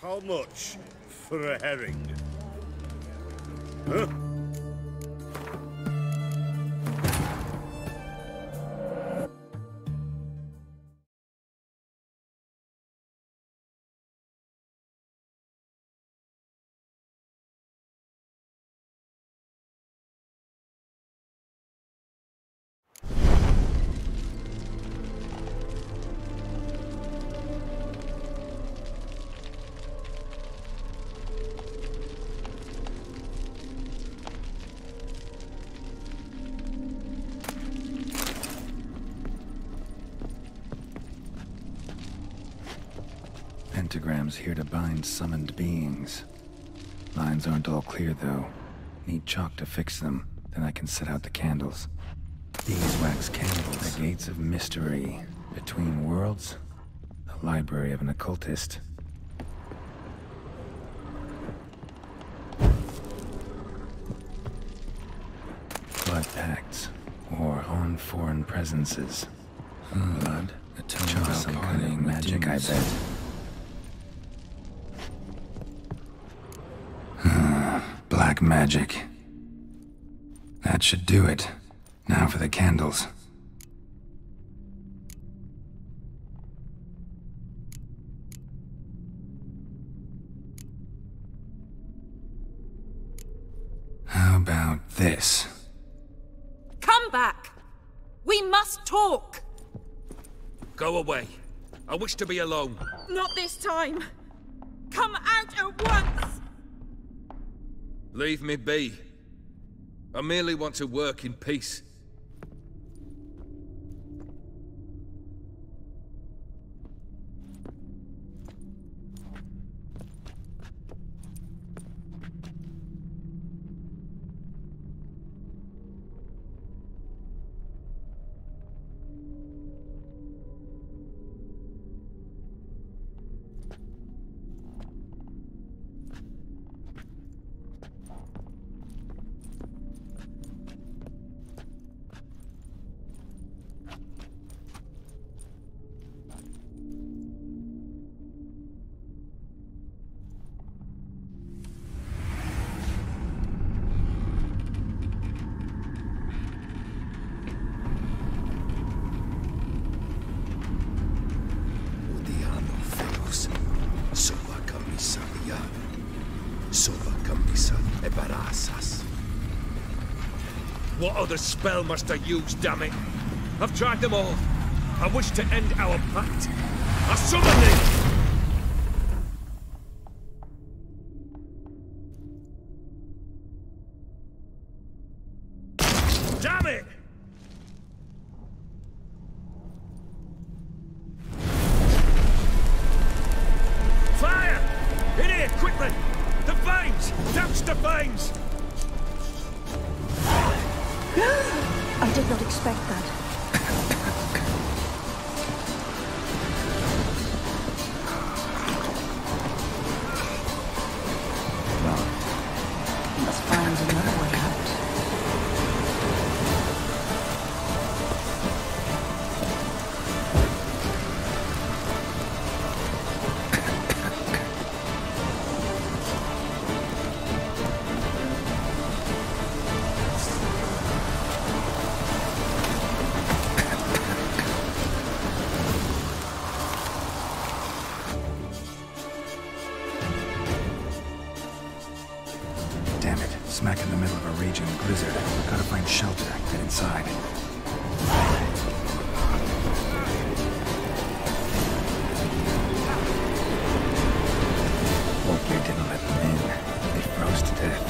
How much for a herring? Huh? Pentagrams here to bind summoned beings. Lines aren't all clear, though. Need chalk to fix them, then I can set out the candles. Beeswax candles. The gates of mystery. Between worlds. The library of an occultist. Blood pacts. Or on foreign presences. Blood. A tome of some kind of magic, I bet. Black magic. That should do it. Now for the candles. How about this? Come back! We must talk! Go away. I wish to be alone. Not this time! Come out at once! Leave me be. I merely want to work in peace. What other spell must I use, damn it? I've tried them all. I wish to end our pact. I summon thee! Damn it! Fire! In here, quickly! The flames! Douse the flames! I did not expect that. Must find another way out. Smack in the middle of a raging blizzard. Gotta find shelter. Get inside. Wolfgear didn't let them in. They froze to death.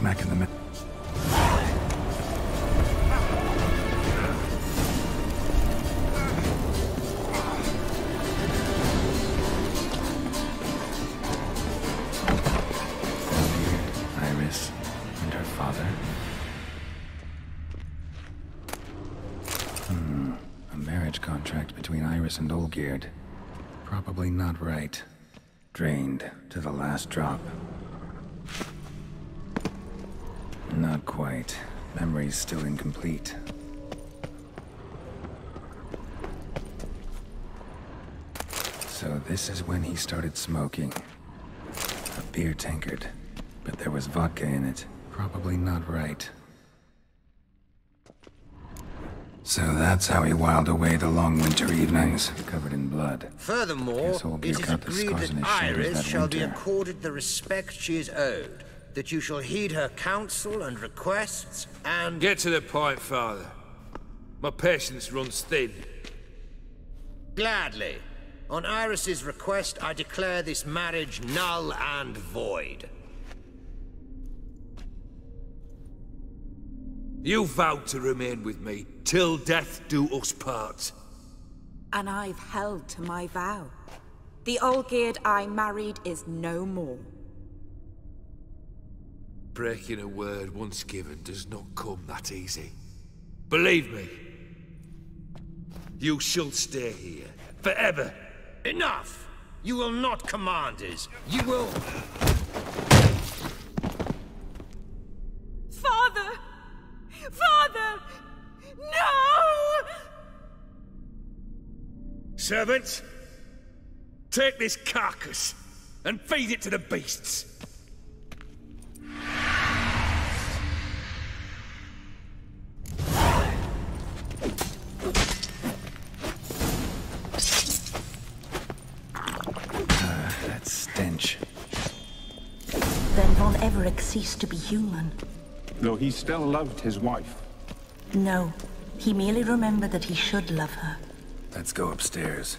smack in the middle. Iris and her father. A marriage contract between Iris and Olgierd. Probably not right. Drained to the last drop. Not quite. Memory's still incomplete. So this is when he started smoking. A beer tankard. But there was vodka in it. Probably not right. So that's how he whiled away the long winter evenings, covered in blood. Furthermore, it is agreed that Iris shall be winter. accorded the respect she is owed, that you shall heed her counsel and requests, and... Get to the point, Father. My patience runs thin. Gladly. On Iris's request, I declare this marriage null and void. You vowed to remain with me, till death do us part. And I've held to my vow. The Olgierd I married is no more. Breaking a word once given does not come that easy. Believe me. You shall stay here, forever. Enough! You will not command us. You will... Father! Father! No! Servants, take this carcass and feed it to the beasts. That stench. Then Von Everett ceased to be human. Though he still loved his wife. No, he merely remembered that he should love her. Let's go upstairs.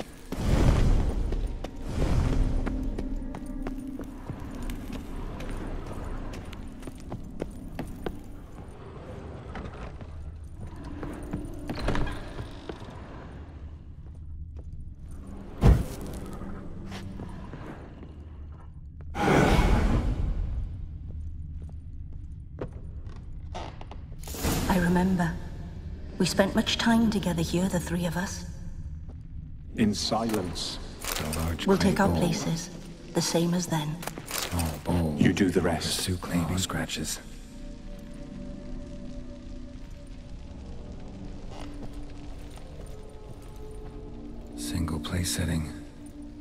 I remember. We spent much time together here, the three of us. In silence. A large We'll clay take our bowl. places, the same as then. Small bowl. You do the rest. Soup cleaning scratches. Single place setting.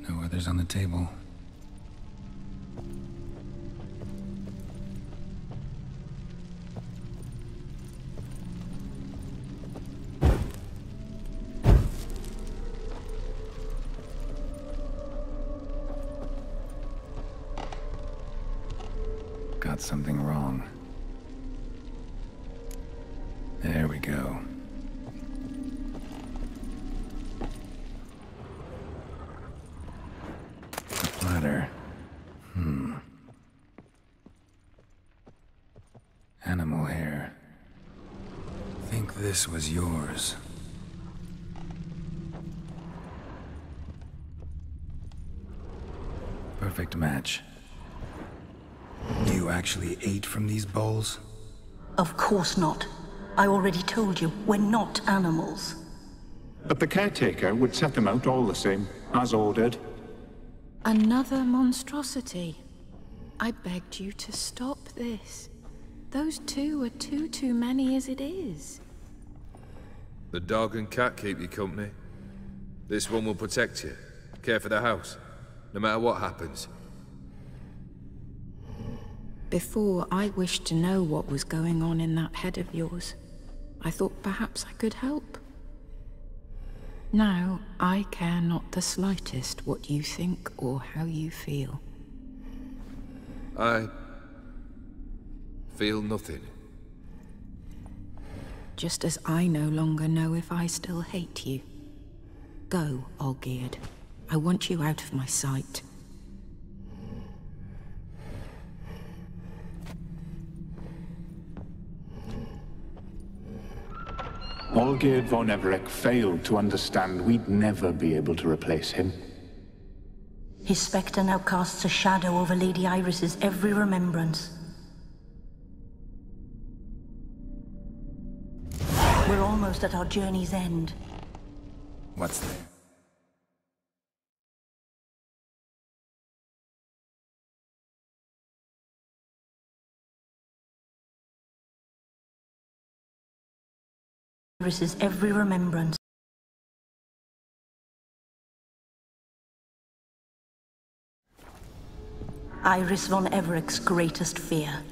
No others on the table. Got something wrong. There we go. The platter. Animal hair. Think this was yours. Perfect match. You actually ate from these bowls? Of course not. I already told you, we're not animals. But the caretaker would set them out all the same, as ordered. Another monstrosity. I begged you to stop this. Those two are too many as it is. The dog and cat keep you company. This one will protect you, care for the house, no matter what happens. Before, I wished to know what was going on in that head of yours. I thought perhaps I could help. Now, I care not the slightest what you think or how you feel. I feel nothing. Just as I no longer know if I still hate you. Go, Olgierd. I want you out of my sight. Olgierd von Everec failed to understand we'd never be able to replace him. His spectre now casts a shadow over Lady Iris's every remembrance. We're almost at our journey's end. What's there? Iris's every remembrance. Iris von Everec's greatest fear.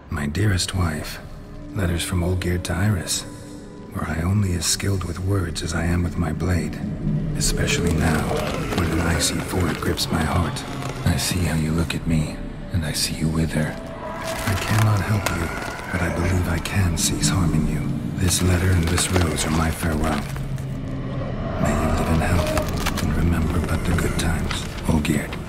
My dearest wife, letters from Olgierd to Iris. Were I only as skilled with words as I am with my blade, especially now, when an icy void grips my heart. I see how you look at me, and I see you wither. I cannot help you, but I believe I can cease harming you. This letter and this rose are my farewell. May you live in health, and remember but the good times, Olgierd.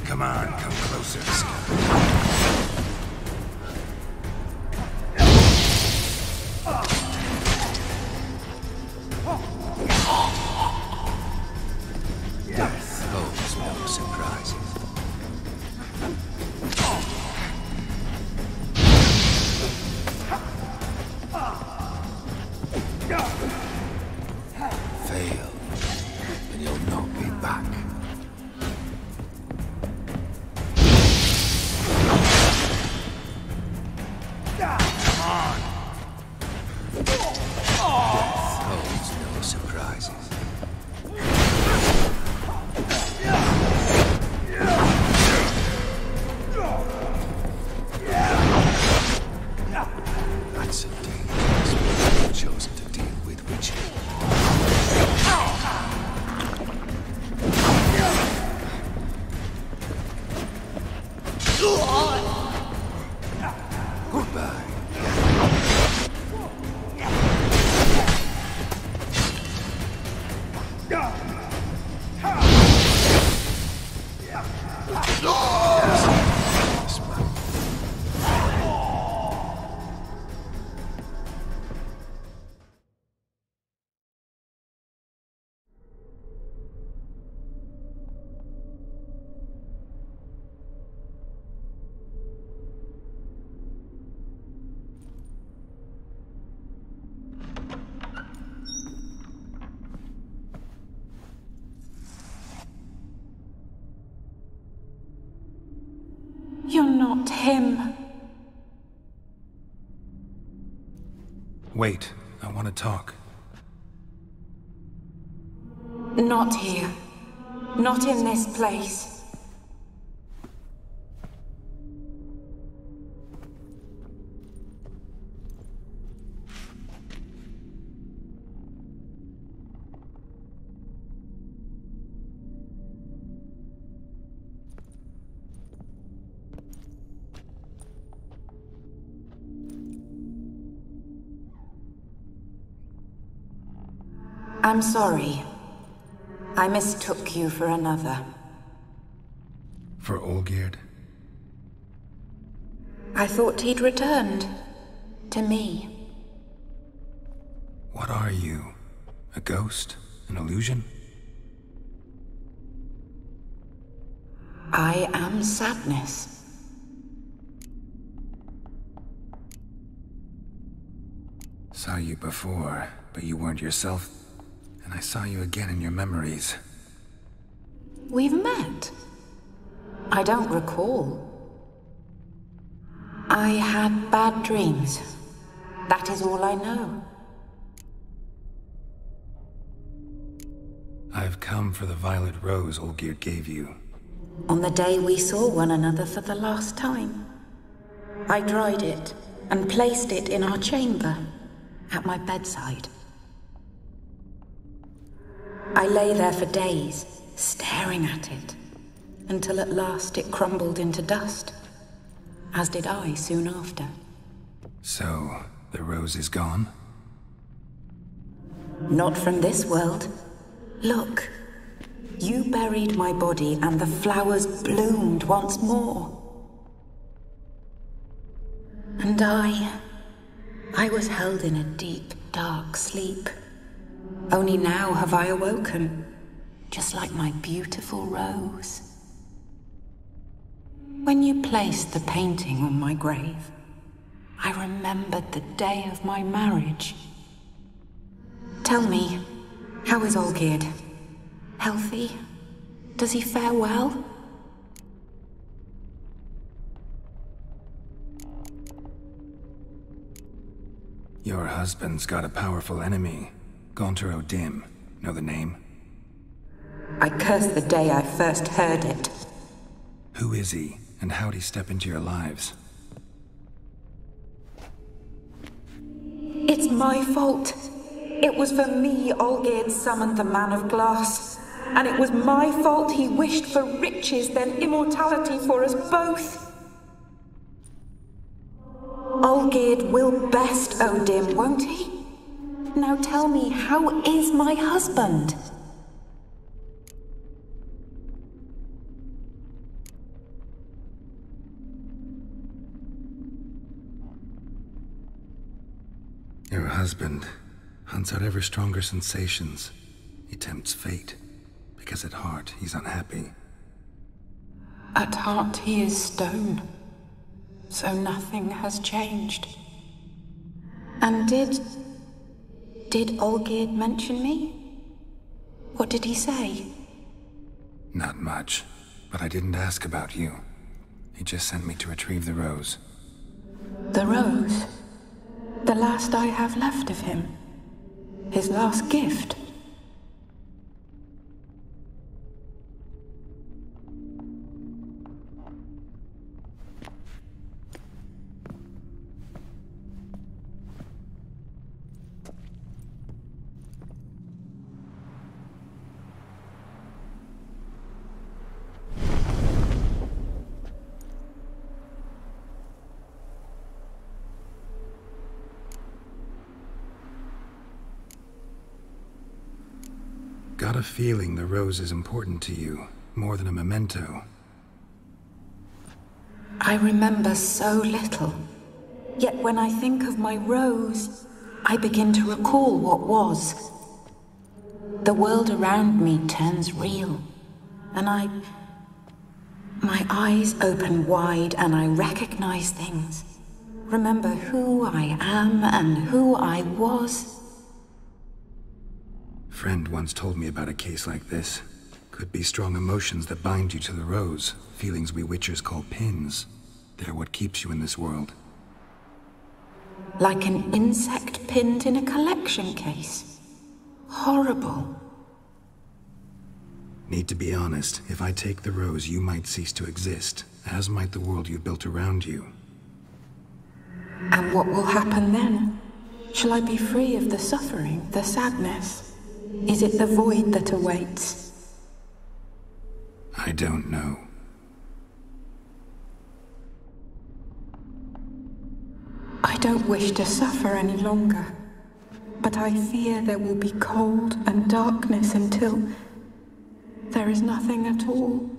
Come on, come closer, Holds no surprises. Fail, and you'll not be back. You're not him. Wait, I want to talk. Not here. Not in this place. I'm sorry. I mistook you for another. For Olgierd? I thought he'd returned. To me. What are you? A ghost? An illusion? I am sadness. Saw you before, but you weren't yourself. And I saw you again in your memories. We've met? I don't recall. I had bad dreams. That is all I know. I've come for the violet rose Olgierd gave you. On the day we saw one another for the last time, I dried it and placed it in our chamber, at my bedside. I lay there for days, staring at it, until at last it crumbled into dust, as did I soon after. So, the rose is gone? Not from this world. Look. You buried my body and the flowers bloomed once more. And I was held in a deep, dark sleep. Only now have I awoken, just like my beautiful rose. When you placed the painting on my grave, I remembered the day of my marriage. Tell me, how is Olgierd? Healthy? Does he fare well? Your husband's got a powerful enemy. Gaunter O'Dim. Know the name? I curse the day I first heard it. Who is he, and how'd he step into your lives? It's my fault. It was for me Olgierd summoned the Man of Glass. And it was my fault he wished for riches, then immortality for us both. Olgierd will best O'Dim, won't he? Now tell me, how is my husband? Your husband hunts out ever stronger sensations. He tempts fate, because at heart he's unhappy. At heart he is stone, so nothing has changed. And did Olgierd mention me? What did he say? Not much, but I didn't ask about you. He just sent me to retrieve the rose. The rose? The last I have left of him? His last gift? Got a feeling the rose is important to you, more than a memento. I remember so little. Yet when I think of my rose, I begin to recall what was. The world around me turns real, and my eyes open wide and I recognize things. Remember who I am and who I was. Friend once told me about a case like this. Could be strong emotions that bind you to the rose, feelings we Witchers call pins. They're what keeps you in this world. Like an insect pinned in a collection case. Horrible. Need to be honest, if I take the rose, you might cease to exist, as might the world you built around you. And what will happen then? Shall I be free of the suffering, the sadness? Is it the void that awaits? I don't know. I don't wish to suffer any longer, but I fear there will be cold and darkness until There is nothing at all.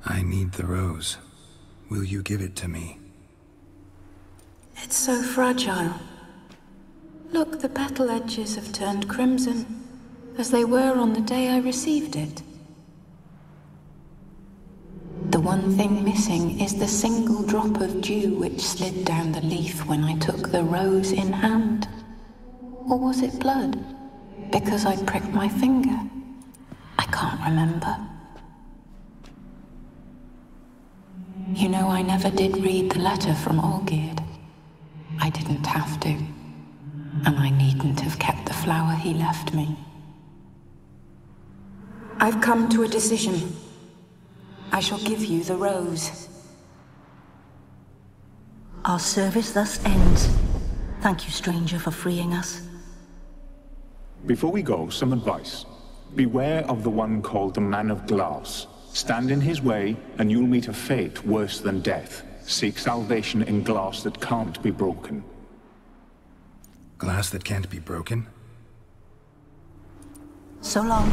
I need the rose. Will you give it to me? It's so fragile. Look, the petal edges have turned crimson, as they were on the day I received it. The one thing missing is the single drop of dew which slid down the leaf when I took the rose in hand. Or was it blood? Because I pricked my finger? I can't remember. You know, I never did read the letter from Olgierd. I didn't have to. And I needn't have kept the flower he left me. I've come to a decision. I shall give you the rose. Our service thus ends. Thank you, stranger, for freeing us. Before we go, some advice. Beware of the one called the Man of Glass. Stand in his way, and you'll meet a fate worse than death. Seek salvation in glass that can't be broken. Glass that can't be broken? So long.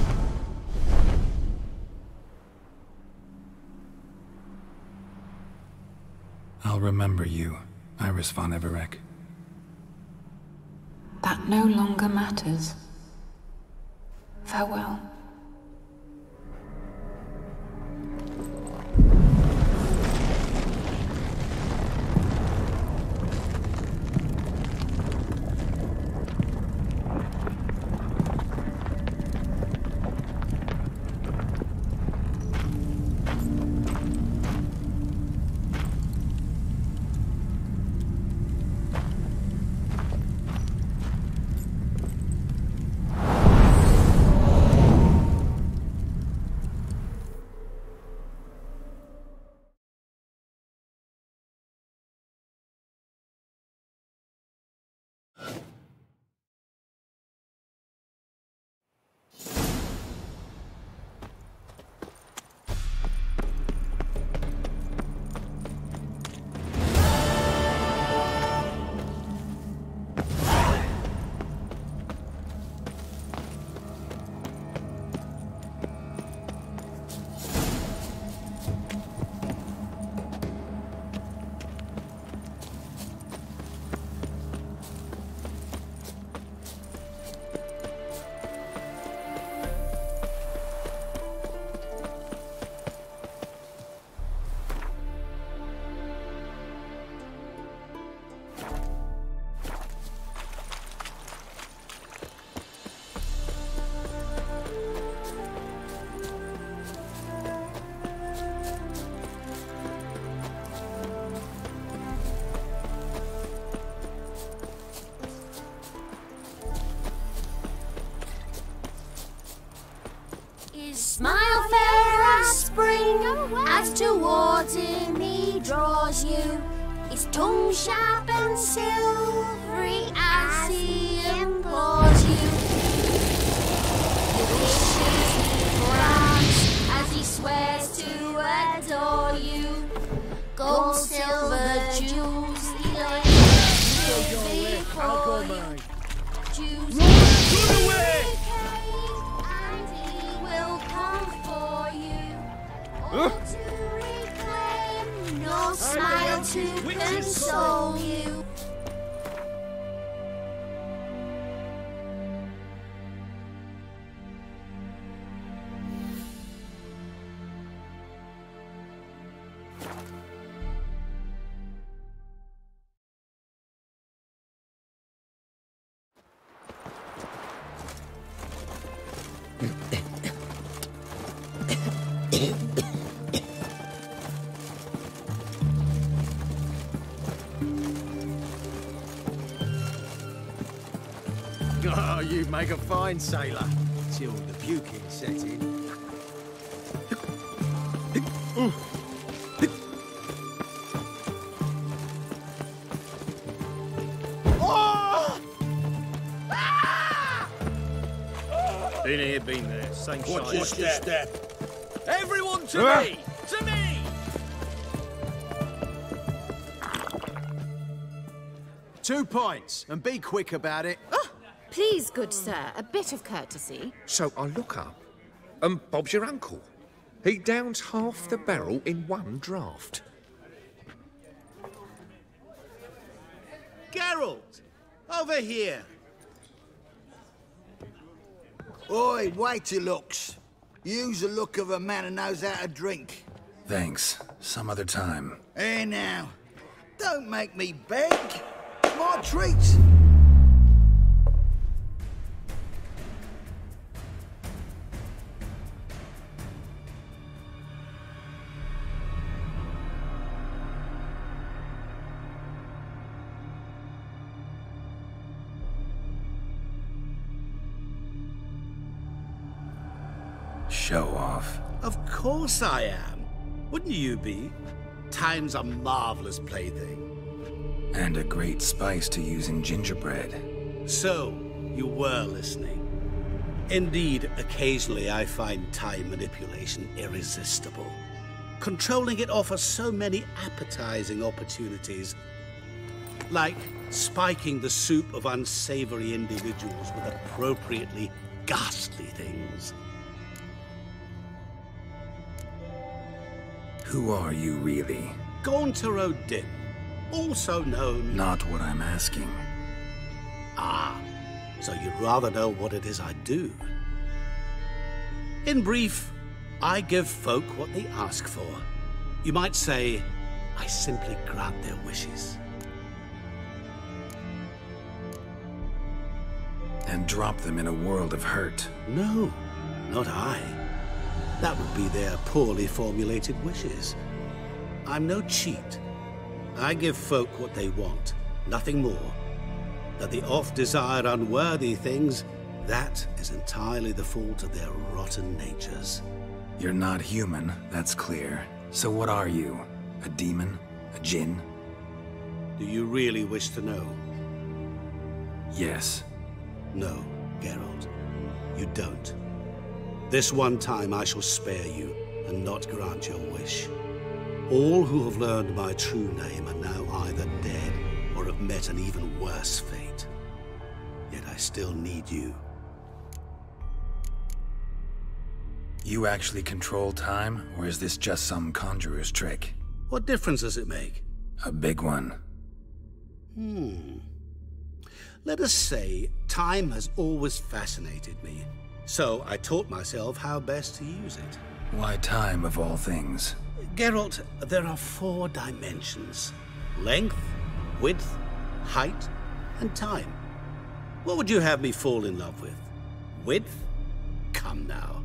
I'll remember you, Iris von Everec. That no longer matters. Farewell. Smile fair as spring, as towards him he draws you. His tongue sharp and silvery as he implores you. The wishes he grants as he swears to adore you. Gold, silver, jewels he lays before you. Choose and he will come for you. All to reclaim, no smile to console you. Oh, you make a fine sailor, till the puking set in. Been here, been there. Same shit. Watch your step. Everyone to me! To me! 2 points, and be quick about it. Oh, please, good sir, a bit of courtesy. So I look up, and Bob's your uncle. He downs half the barrel in one draft. Geralt! Over here! Oi, wait your looks. Use the look of a man who knows how to drink. Thanks. Some other time. Here now. Don't make me beg. My treat. Show off. Of course I am. Wouldn't you be? Time's a marvelous plaything. And a great spice to use in gingerbread. So, you were listening. Indeed, occasionally I find time manipulation irresistible. Controlling it offers so many appetizing opportunities. Like spiking the soup of unsavory individuals with appropriately ghastly things. Who are you, really? Gaunter O'Din, also known... Not what I'm asking. Ah, so you'd rather know what it is I do. In brief, I give folk what they ask for. You might say, I simply grant their wishes. And drop them in a world of hurt. No, not I. That would be their poorly formulated wishes. I'm no cheat. I give folk what they want, nothing more. That they oft desire unworthy things, that is entirely the fault of their rotten natures. You're not human, that's clear. So what are you? A demon? A djinn? Do you really wish to know? Yes. No, Geralt. You don't. This one time I shall spare you, and not grant your wish. All who have learned my true name are now either dead, or have met an even worse fate. Yet I still need you. You actually control time, or is this just some conjurer's trick? What difference does it make? A big one. Let us say, time has always fascinated me. So I taught myself how best to use it. Why time, of all things? Geralt, there are 4 dimensions. Length, width, height, and time. What would you have me fall in love with? Width? Come now.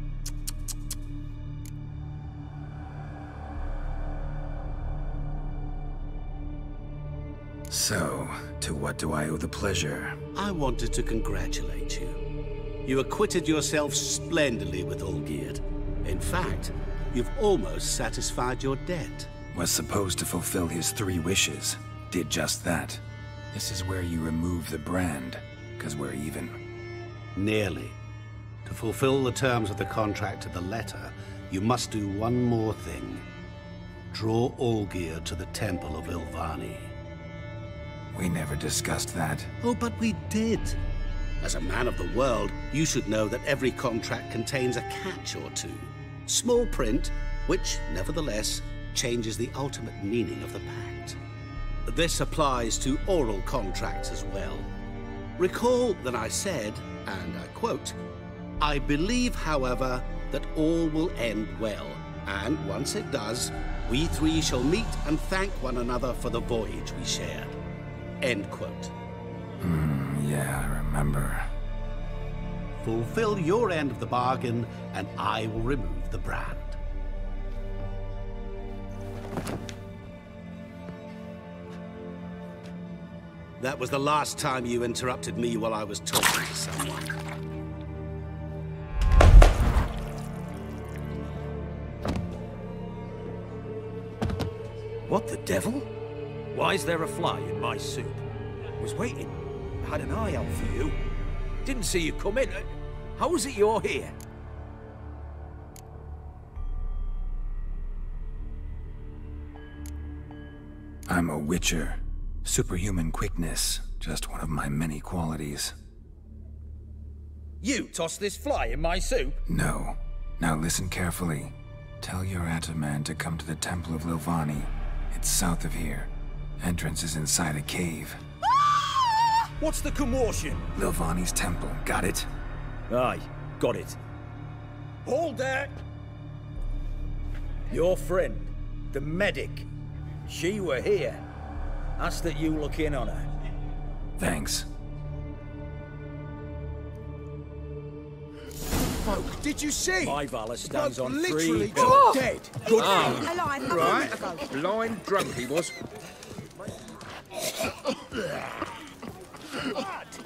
So, to what do I owe the pleasure? I wanted to congratulate you. You acquitted yourself splendidly with Olgierd. In fact, you've almost satisfied your debt. Was supposed to fulfill his 3 wishes. Did just that. This is where you remove the brand, 'cause we're even. Nearly. To fulfill the terms of the contract to the letter, you must do one more thing. Draw Olgier to the Temple of Ilvani. We never discussed that. Oh, but we did. As a man of the world, you should know that every contract contains a catch or two. Small print, which, nevertheless, changes the ultimate meaning of the pact. This applies to oral contracts as well. Recall that I said, and I quote, "I believe, however, that all will end well, and once it does, we 3 shall meet and thank one another for the voyage we shared." End quote. Yeah, I remember. Fulfill your end of the bargain, and I will remove the brand. That was the last time you interrupted me while I was talking to someone. What the devil? Why is there a fly in my soup? Was waiting. I had an eye out for you. Didn't see you come in. How is it you're here? I'm a Witcher. Superhuman quickness, just one of my many qualities. You tossed this fly in my soup? No. Now listen carefully. Tell your Ataman to come to the Temple of Ilvani. It's south of here. Entrance is inside a cave. What's the commotion? Ilvani's temple, got it? Aye, got it. Hold that! Your friend, the medic, she were here. Ask that you look in on her. Thanks. Folk, did you see? My Valor stands on literally 3. dropped dead. Good. Right. Blind drunk he was.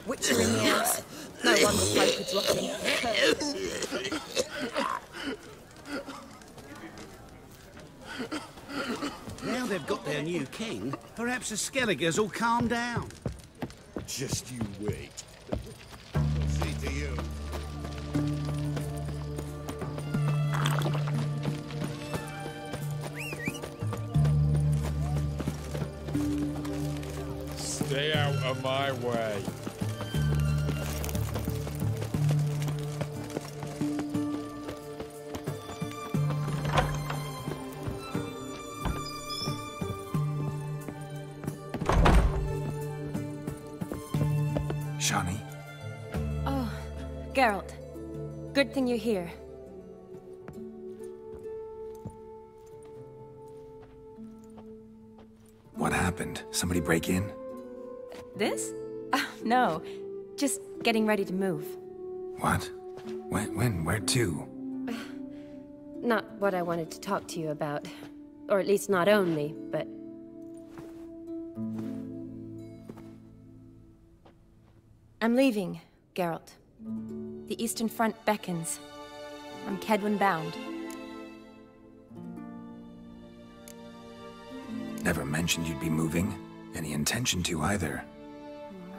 Witcher in the house. No wonder Pope is rocking. Now they've got their new king, perhaps the Skelligers will calm down. Just you wait. See to you. Stay out of my way. Shani? Oh, Geralt. Good thing you're here. What happened? Somebody break in? This? No. Just getting ready to move. What? When? Where to? Not what I wanted to talk to you about. Or at least not only, but... I'm leaving, Geralt. The Eastern Front beckons. I'm Kedwin bound. Never mentioned you'd be moving. Any intention to either.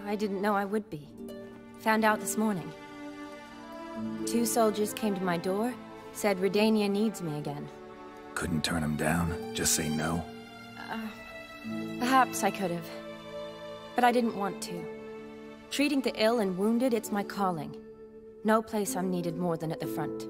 I didn't know I would be. Found out this morning. 2 soldiers came to my door, said Redania needs me again. Couldn't turn him down? Just say no? Perhaps I could have. But I didn't want to. Treating the ill and wounded, it's my calling. No place I'm needed more than at the front.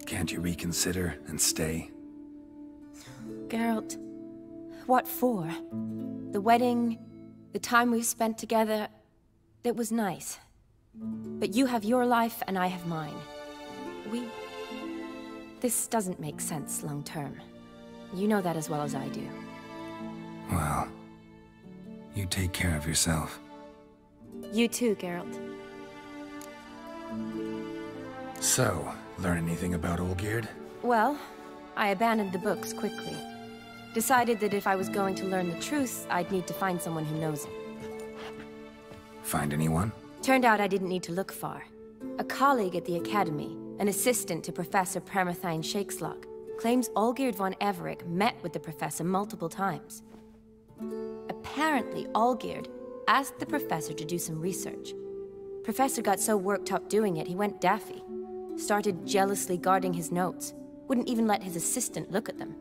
Can't you reconsider and stay? Geralt, what for? The wedding, the time we've spent together, it was nice. But you have your life and I have mine. This doesn't make sense long term. You know that as well as I do. Well, you take care of yourself. You too, Geralt. So, learn anything about Olgierd? Well, I abandoned the books quickly. Decided that if I was going to learn the truth, I'd need to find someone who knows him. Find anyone? Turned out I didn't need to look far. A colleague at the Academy, an assistant to Professor Permathine Shakeslock, claims Olgierd von Everec met with the professor multiple times. Apparently, Olgierd asked the professor to do some research. Professor got so worked up doing it, he went daffy. Started jealously guarding his notes. Wouldn't even let his assistant look at them.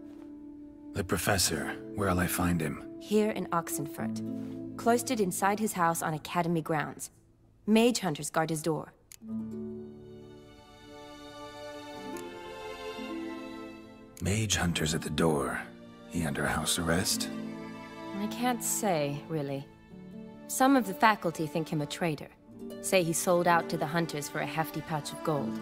The professor, where'll I find him? Here in Oxenfurt. Cloistered inside his house on Academy grounds. Mage hunters guard his door. Mage hunters at the door. He under house arrest? I can't say, really. Some of the faculty think him a traitor. Say he sold out to the hunters for a hefty pouch of gold.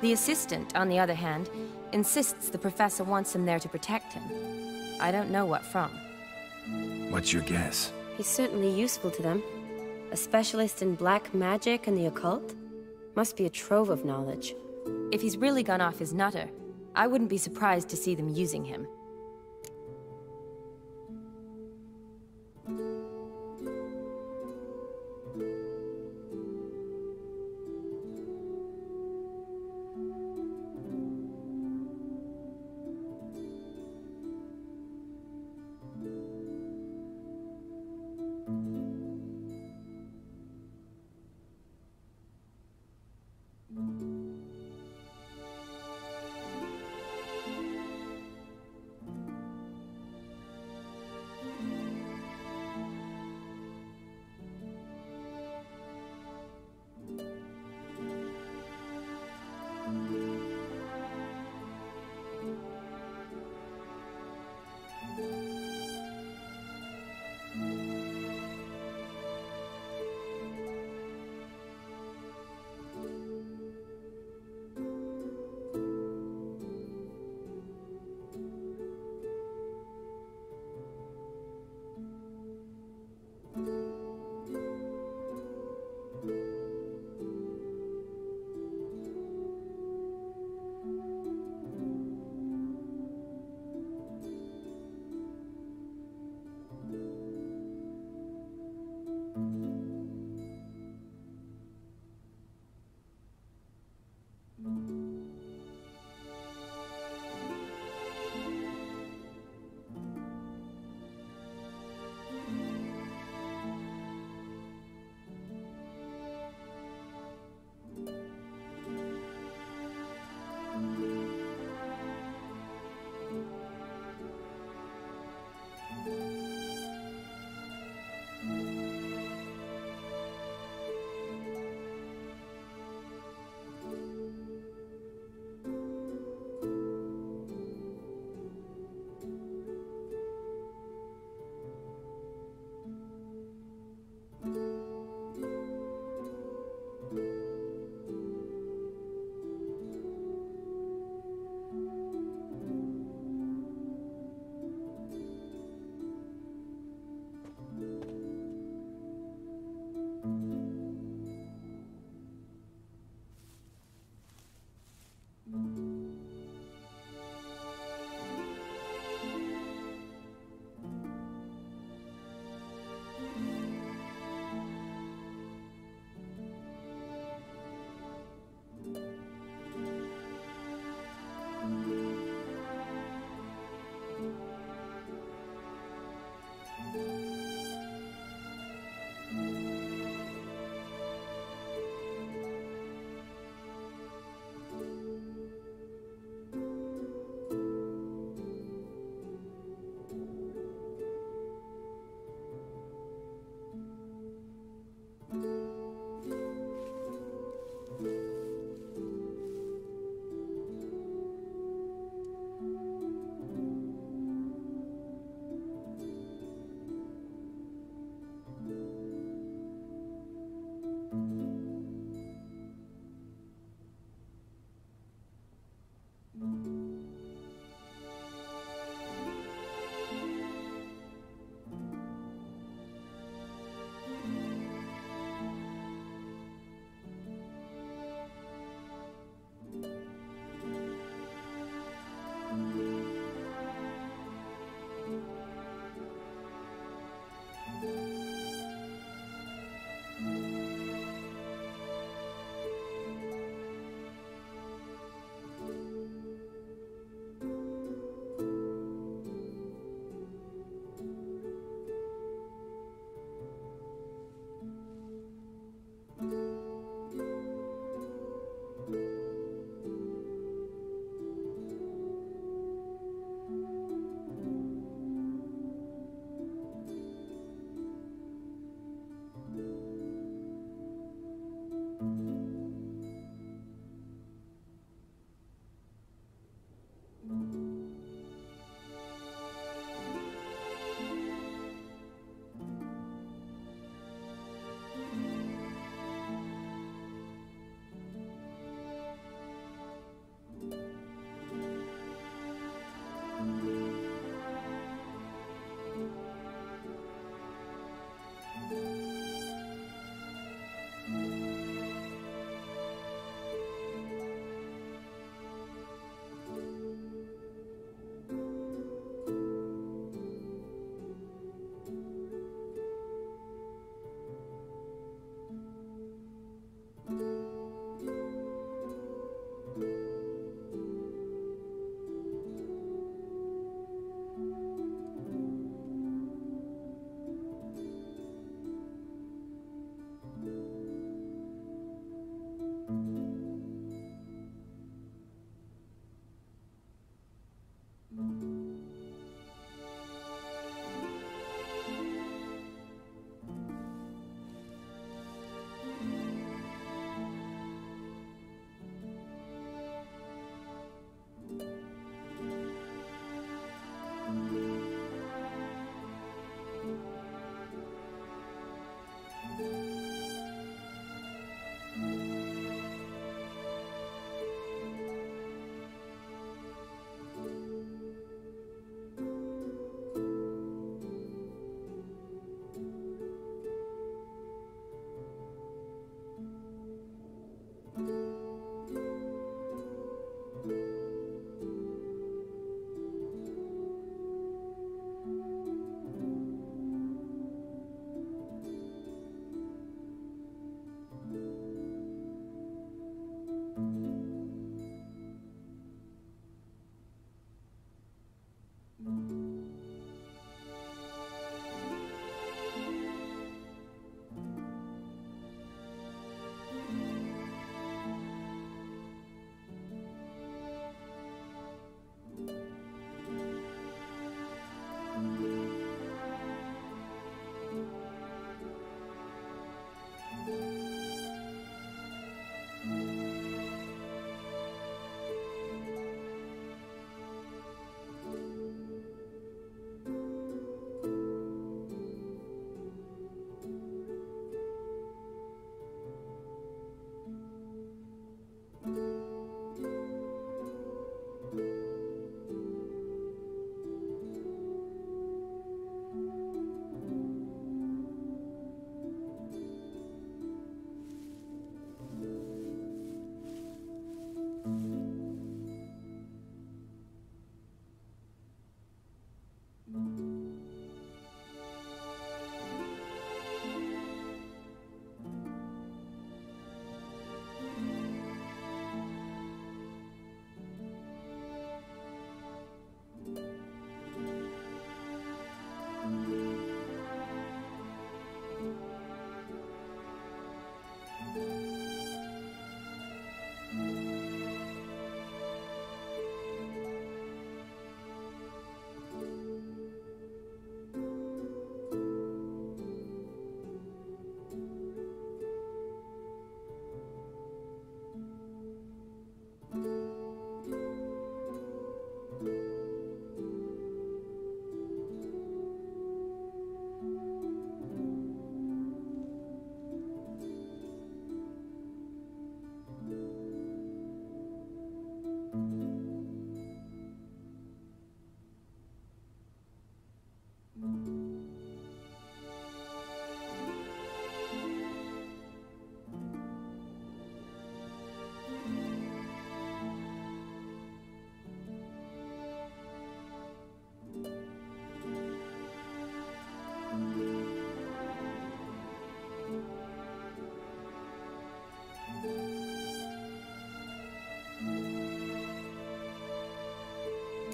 The assistant, on the other hand, insists the professor wants him there to protect him. I don't know what from. What's your guess? He's certainly useful to them. A specialist in black magic and the occult? Must be a trove of knowledge. If he's really gone off his nutter, I wouldn't be surprised to see them using him.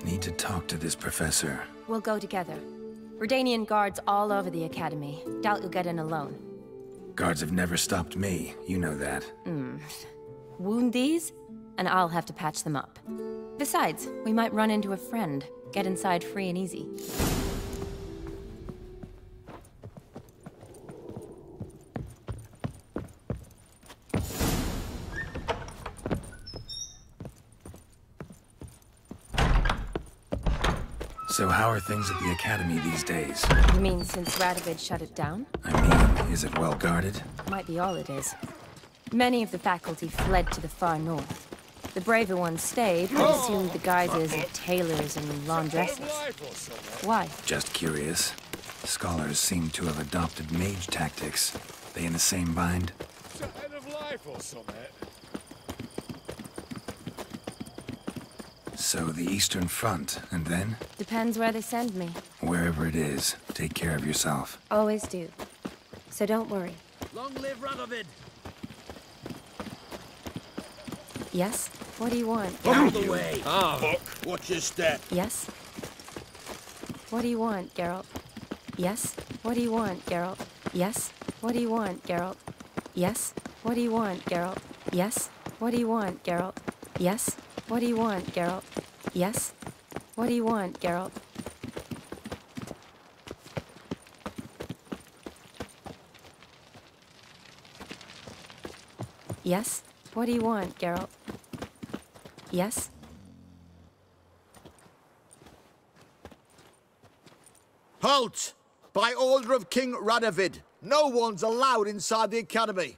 Need to talk to this professor. We'll go together. Redanian guards all over the academy. Doubt you'll get in alone. Guards have never stopped me, you know that. Wound these, and I'll have to patch them up. Besides, we might run into a friend. Get inside free and easy. So how are things at the academy these days? You mean since Radovid shut it down? I mean, is it well guarded? Might be all it is. Many of the faculty fled to the far north. The braver ones stayed, but assumed the guises of tailors and laundresses. Why? Just curious. Scholars seem to have adopted mage tactics. They in the same bind? It's a end of life or something. So the Eastern Front, and then? Depends where they send me. Wherever it is, take care of yourself. Always do. So don't worry. Long live Radovid! Yes? What do you want? Out of the way! Oh. Watch your step. Yes? What do you want, Geralt? Yes? What do you want, Geralt? Yes? What do you want, Geralt? Yes? What do you want, Geralt? Yes? What do you want, Geralt? Yes? What do you want, Geralt? Yes? What do you want, Geralt? Yes? What do you want, Geralt? Yes? Halt! By order of King Radovid, no one's allowed inside the academy.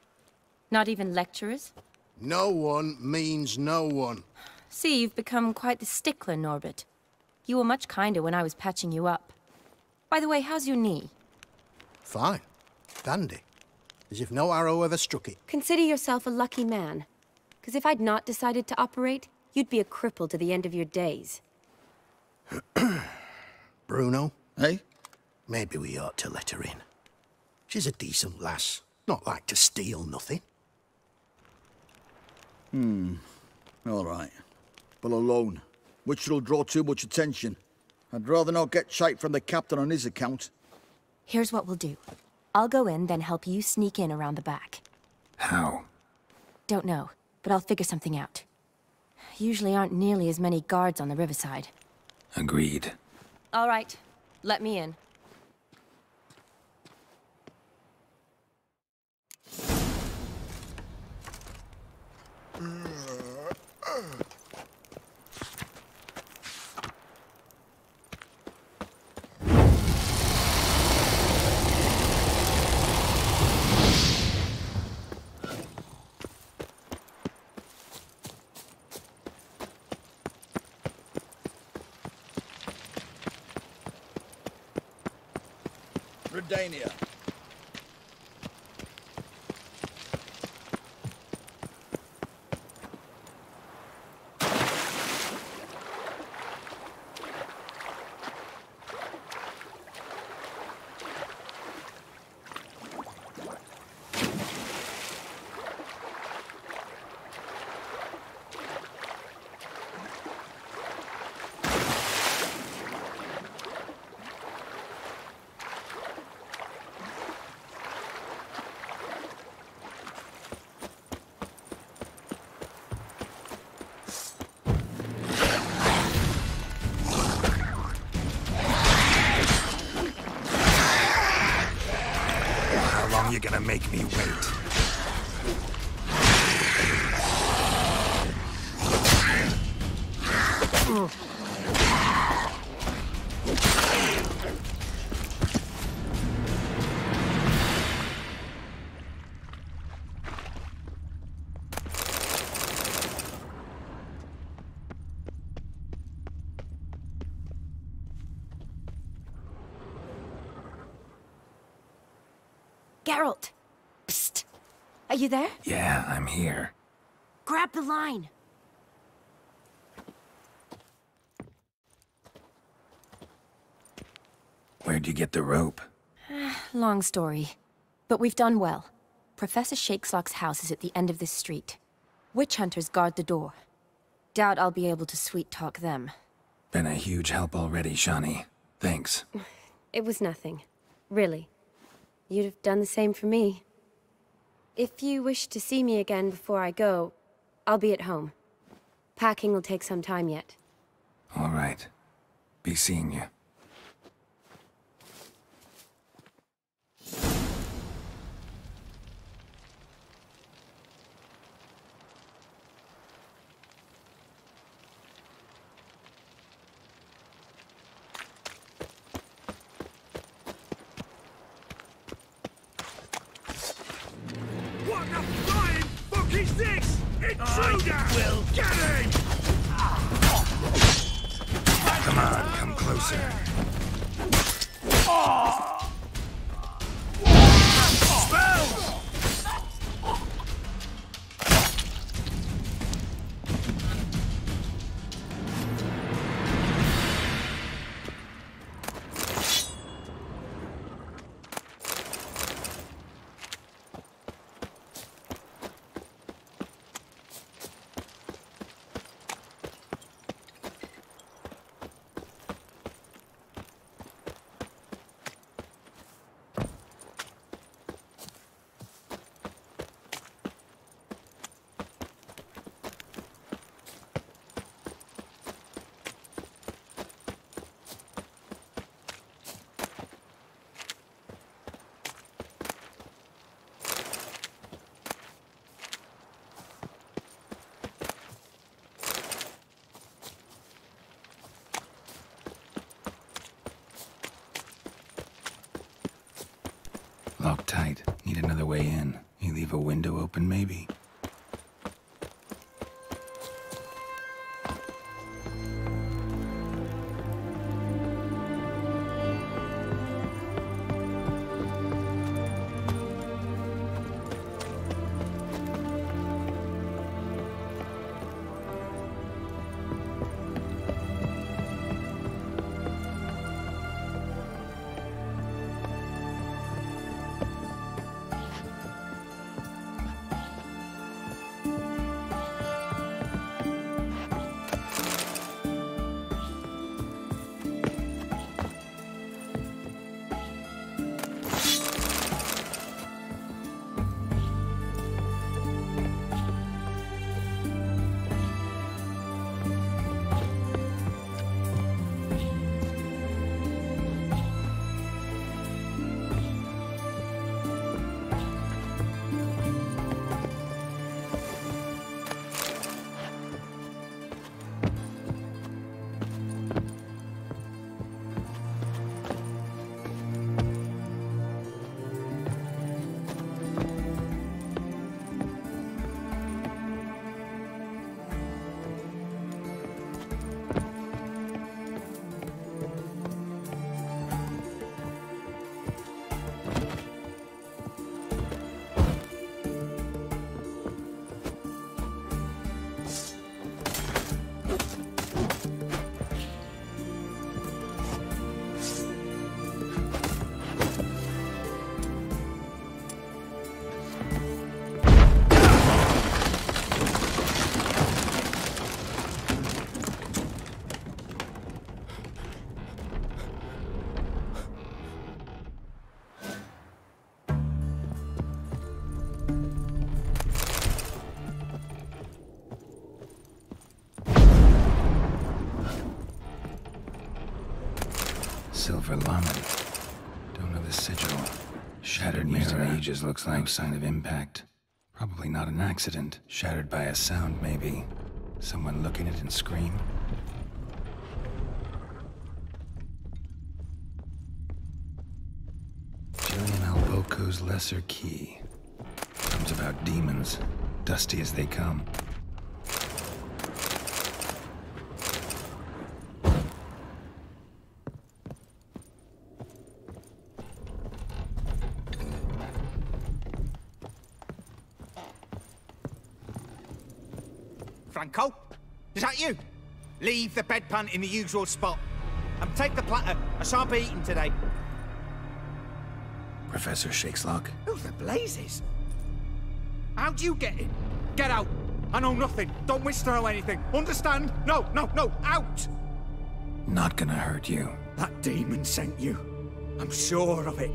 Not even lecturers? No one means no one. See, you've become quite the stickler, Norbert. You were much kinder when I was patching you up. By the way, how's your knee? Fine. Dandy. As if no arrow ever struck it. Consider yourself a lucky man. Because if I'd not decided to operate, you'd be a cripple to the end of your days. Bruno, eh? Maybe we ought to let her in. She's a decent lass. Not like to steal nothing. All right. But alone, which will draw too much attention. I'd rather not get shite from the captain on his account. Here's what we'll do. I'll go in, then help you sneak in around the back. How? Don't know, but I'll figure something out. Usually aren't nearly as many guards on the riverside. Agreed. All right, let me in. Redania. You're gonna make me wait. Geralt! Psst! Are you there? Yeah, I'm here. Grab the line! Where'd you get the rope? Long story. But we've done well. Professor Shakeslock's house is at the end of this street. Witch hunters guard the door. Doubt I'll be able to sweet-talk them. Been a huge help already, Shani. Thanks. It was nothing. Really. You'd have done the same for me. If you wish to see me again before I go, I'll be at home. Packing will take some time yet. All right. Be seeing you. What the flying fuck is this? Intruder! Will get him! Come on, come closer. Spells! Locked tight. Need another way in. You leave a window open, maybe? Silver Lament. Don't know the sigil. Shattered mirror. Ages looks like. No sign of impact. Probably not an accident. Shattered by a sound, maybe. Someone looking at it and scream. Julian Alboco's Lesser Key. Comes about demons. Dusty as they come. Franco? Is that you? Leave the bedpan in the usual spot. And take the platter. I shan't be eating today. Professor Shakeslock? Who the blazes? How'd you get in? Get out. I know nothing. Don't wish to know anything. Understand? No, no, no. Out! Not gonna hurt you. That demon sent you. I'm sure of it.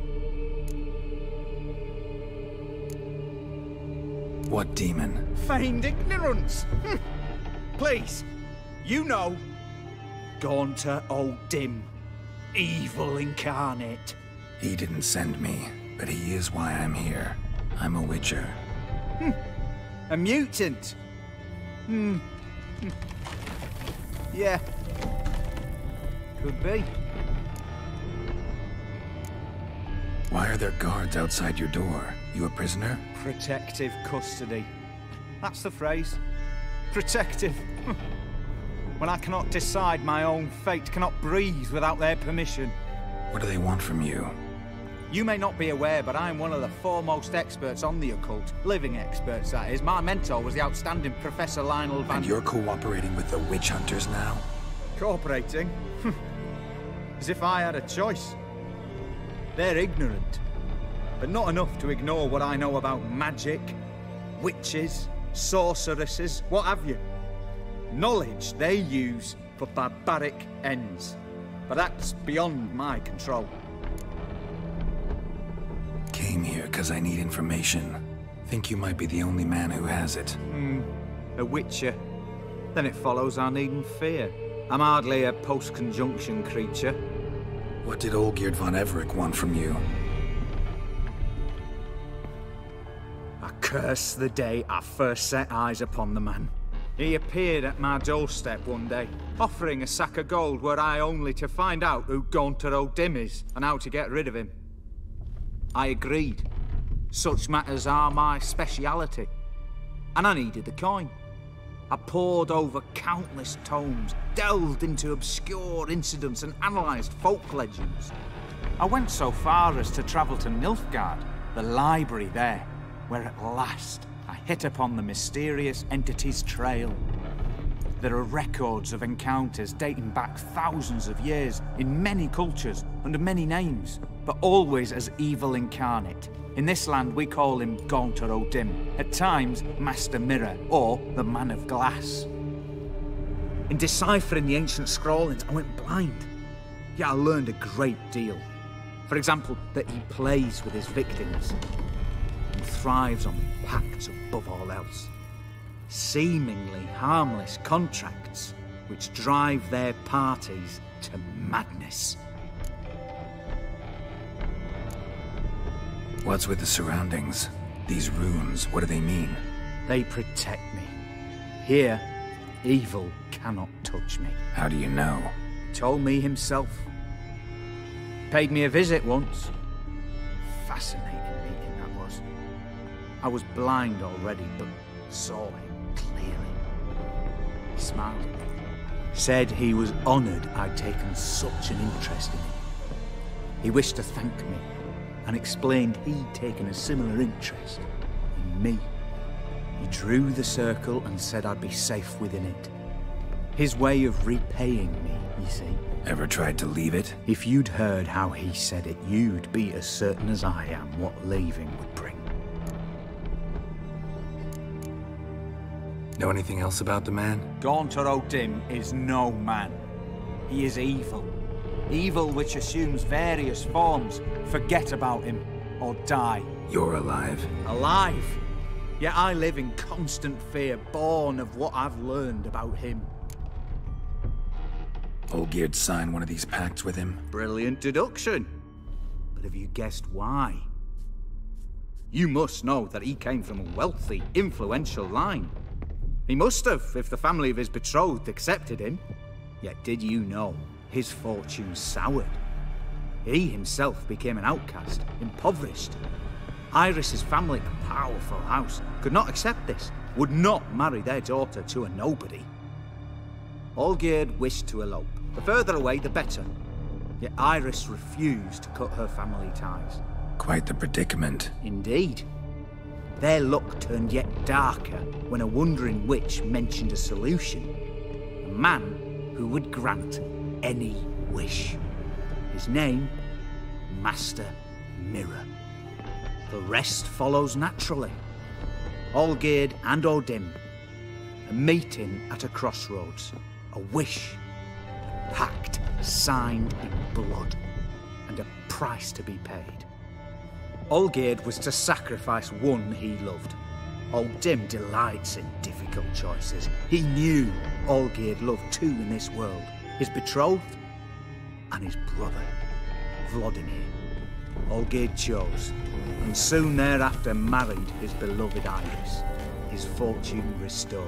What demon? Feigned ignorance. Please, you know. Gaunter O'Dim. Evil incarnate. He didn't send me, but he is why I'm here. I'm a Witcher. A mutant. Yeah. Could be. Why are there guards outside your door? You a prisoner? Protective custody. That's the phrase. Protective. When I cannot decide my own fate, cannot breathe without their permission. What do they want from you? You may not be aware, but I'm one of the foremost experts on the occult. Living experts, that is. My mentor was the outstanding Professor Lionel Van... And you're cooperating with the witch hunters now? Cooperating? As if I had a choice. They're ignorant, but not enough to ignore what I know about magic, witches, sorceresses, what have you. Knowledge they use for barbaric ends, but that's beyond my control. Came here because I need information. Think you might be the only man who has it. A Witcher. Then it follows I needn't fear. I'm hardly a post-conjunction creature. What did Olgierd von Everec want from you? I curse the day I first set eyes upon the man. He appeared at my doorstep one day, offering a sack of gold were I only to find out who Gaunter O'Dim is and how to get rid of him. I agreed. Such matters are my speciality. And I needed the coin. I pored over countless tomes, delved into obscure incidents and analysed folk legends. I went so far as to travel to Nilfgaard, the library there, where at last I hit upon the mysterious entity's trail. There are records of encounters dating back thousands of years in many cultures under many names, but always as evil incarnate. In this land we call him Gaunter O'Dim, at times Master Mirror or the Man of Glass. In deciphering the ancient scrawlings I went blind, yet I learned a great deal. For example, that he plays with his victims and thrives on pacts above all else. Seemingly harmless contracts which drive their parties to madness. What's with the surroundings? These runes, what do they mean? They protect me. Here, evil cannot touch me. How do you know? Told me himself. Paid me a visit once. Fascinating meeting that was. I was blind already, but saw him clearly. He smiled at me. Said he was honoured I'd taken such an interest in him. He wished to thank me, and explained he'd taken a similar interest in me. He drew the circle and said I'd be safe within it. His way of repaying me, you see. Ever tried to leave it? If you'd heard how he said it, you'd be as certain as I am what leaving would bring. Know anything else about the man? Gaunter O'Dim is no man. He is evil. Evil which assumes various forms. Forget about him, or die. You're alive. Alive? Yet I live in constant fear, born of what I've learned about him. Olgierd signed one of these pacts with him? Brilliant deduction. But have you guessed why? You must know that he came from a wealthy, influential line. He must have, if the family of his betrothed accepted him. Yet did you know his fortune soured? He himself became an outcast, impoverished. Iris's family, a powerful house, could not accept this, would not marry their daughter to a nobody. Olgierd wished to elope. The further away, the better. Yet Iris refused to cut her family ties. Quite the predicament. Indeed. Their luck turned yet darker when a wandering witch mentioned a solution. A man who would grant any wish. His name, Master Mirror. The rest follows naturally. Olgierd and O'Dim. A meeting at a crossroads. A wish. A pact signed in blood, and a price to be paid. Olgierd was to sacrifice one he loved. Old Dim delights in difficult choices. He knew Olgierd loved two in this world, his betrothed and his brother, Vladimir. Olgierd chose, and soon thereafter married his beloved Iris, his fortune restored.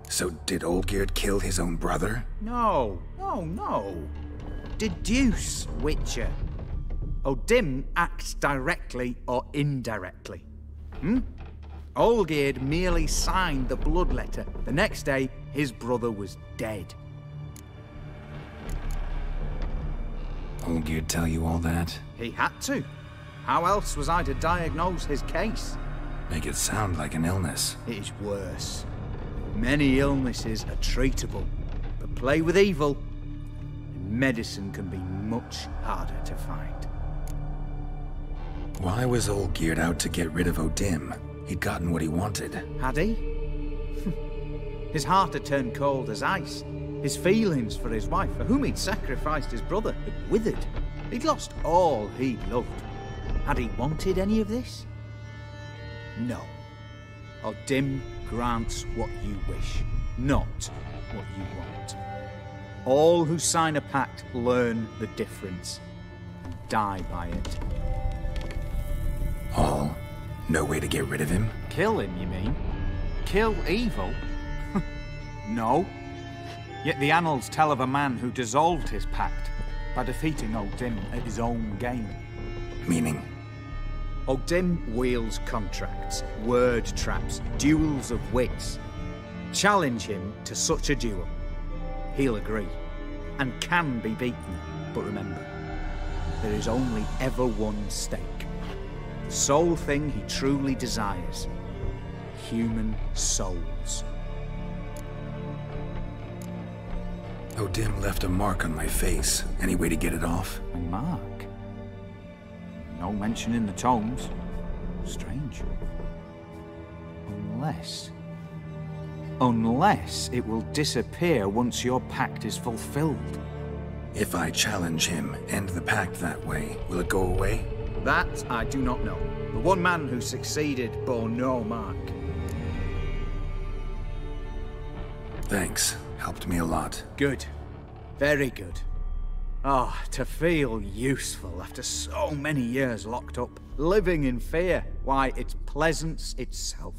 So did Olgierd kill his own brother? No. Deduce, Witcher. Dim acts directly or indirectly. Olgierd merely signed the blood letter. The next day, his brother was dead. Olgierd tell you all that? He had to. How else was I to diagnose his case? Make it sound like an illness. It is worse. Many illnesses are treatable, but play with evil, and medicine can be much harder to find. Why was Olgierd out to get rid of Odim? He'd gotten what he wanted. Had he? His heart had turned cold as ice. His feelings for his wife, for whom he'd sacrificed his brother, had withered. He'd lost all he'd loved. Had he wanted any of this? No. Odim grants what you wish, not what you want. All who sign a pact learn the difference and die by it. All? No way to get rid of him? Kill him, you mean? Kill evil? No. Yet the annals tell of a man who dissolved his pact by defeating Odim at his own game. Meaning? Odim wields contracts, word traps, duels of wits. Challenge him to such a duel. He'll agree, and can be beaten. But remember, there is only ever one stake. The sole thing he truly desires. Human souls. Odim left a mark on my face. Any way to get it off? A mark? No mention in the tomes. Strange. Unless it will disappear once your pact is fulfilled. If I challenge him, end the pact that way, will it go away? That I do not know. The one man who succeeded bore no mark. Thanks. Helped me a lot. Good. Very good. Ah, to feel useful after so many years locked up, living in fear. Why, it's pleasance itself.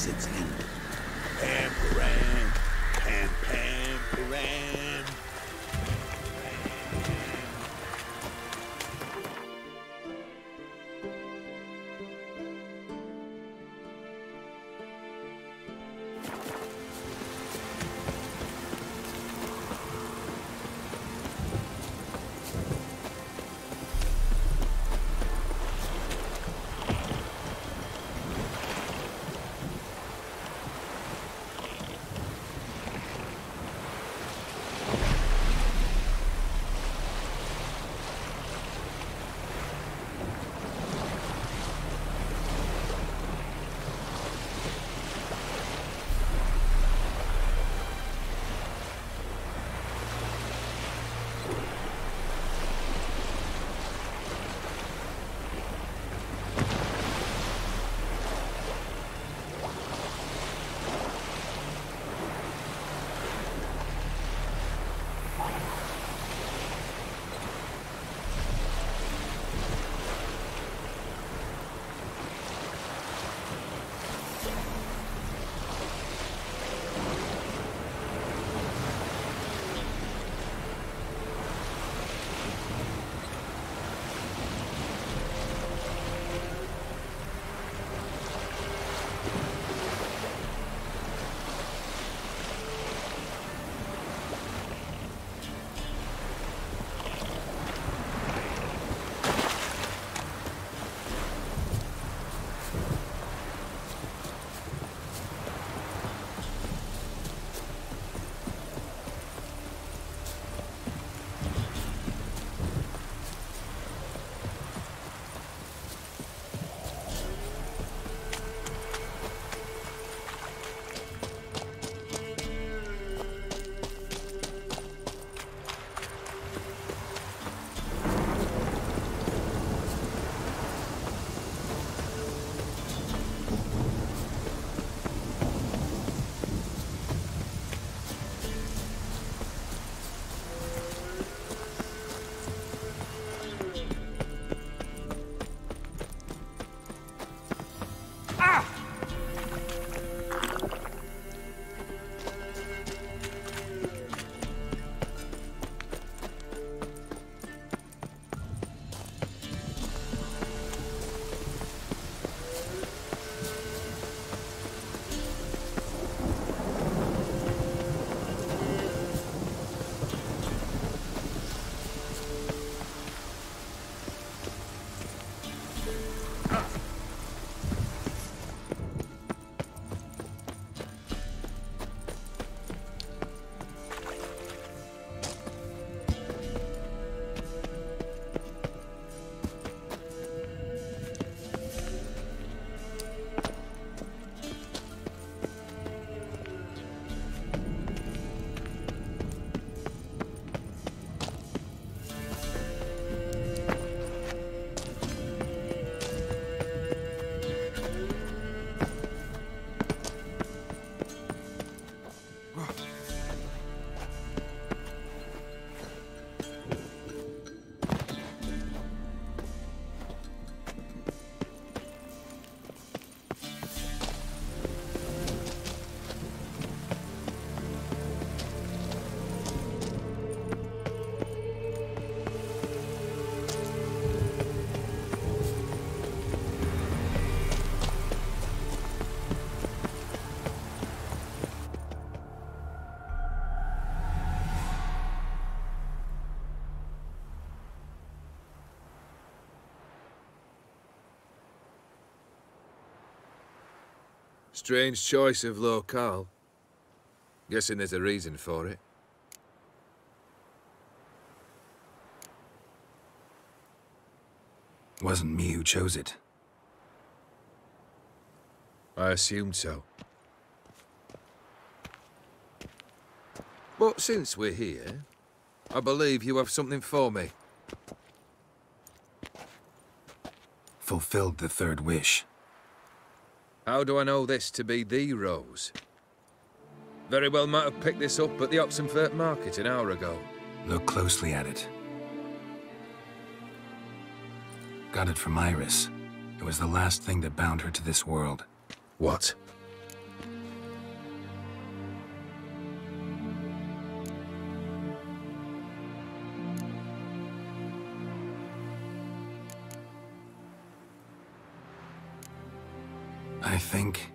reaches its end. Pam-param, pam-pam-param. Strange choice of locale. Guessing there's a reason for it. Wasn't me who chose it. I assumed so. But since we're here, I believe you have something for me. Fulfilled the third wish. How do I know this to be the rose? Very well might have picked this up at the Oxenfurt market an hour ago. Look closely at it. Got it from Iris. It was the last thing that bound her to this world. What? I think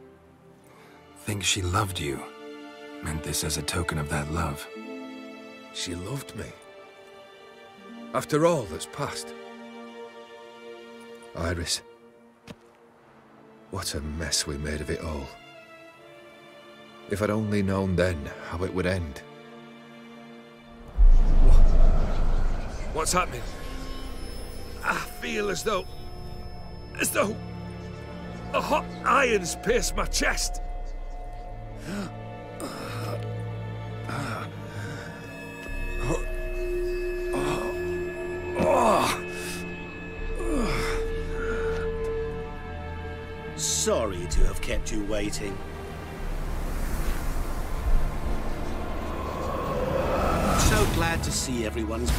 she loved you. Meant this as a token of that love. She loved me. After all that's passed. Iris. What a mess we made of it all. If I'd only known then how it would end. What's happening? I feel as though a hot iron's pierced my chest. Sorry to have kept you waiting. So glad to see everyone's...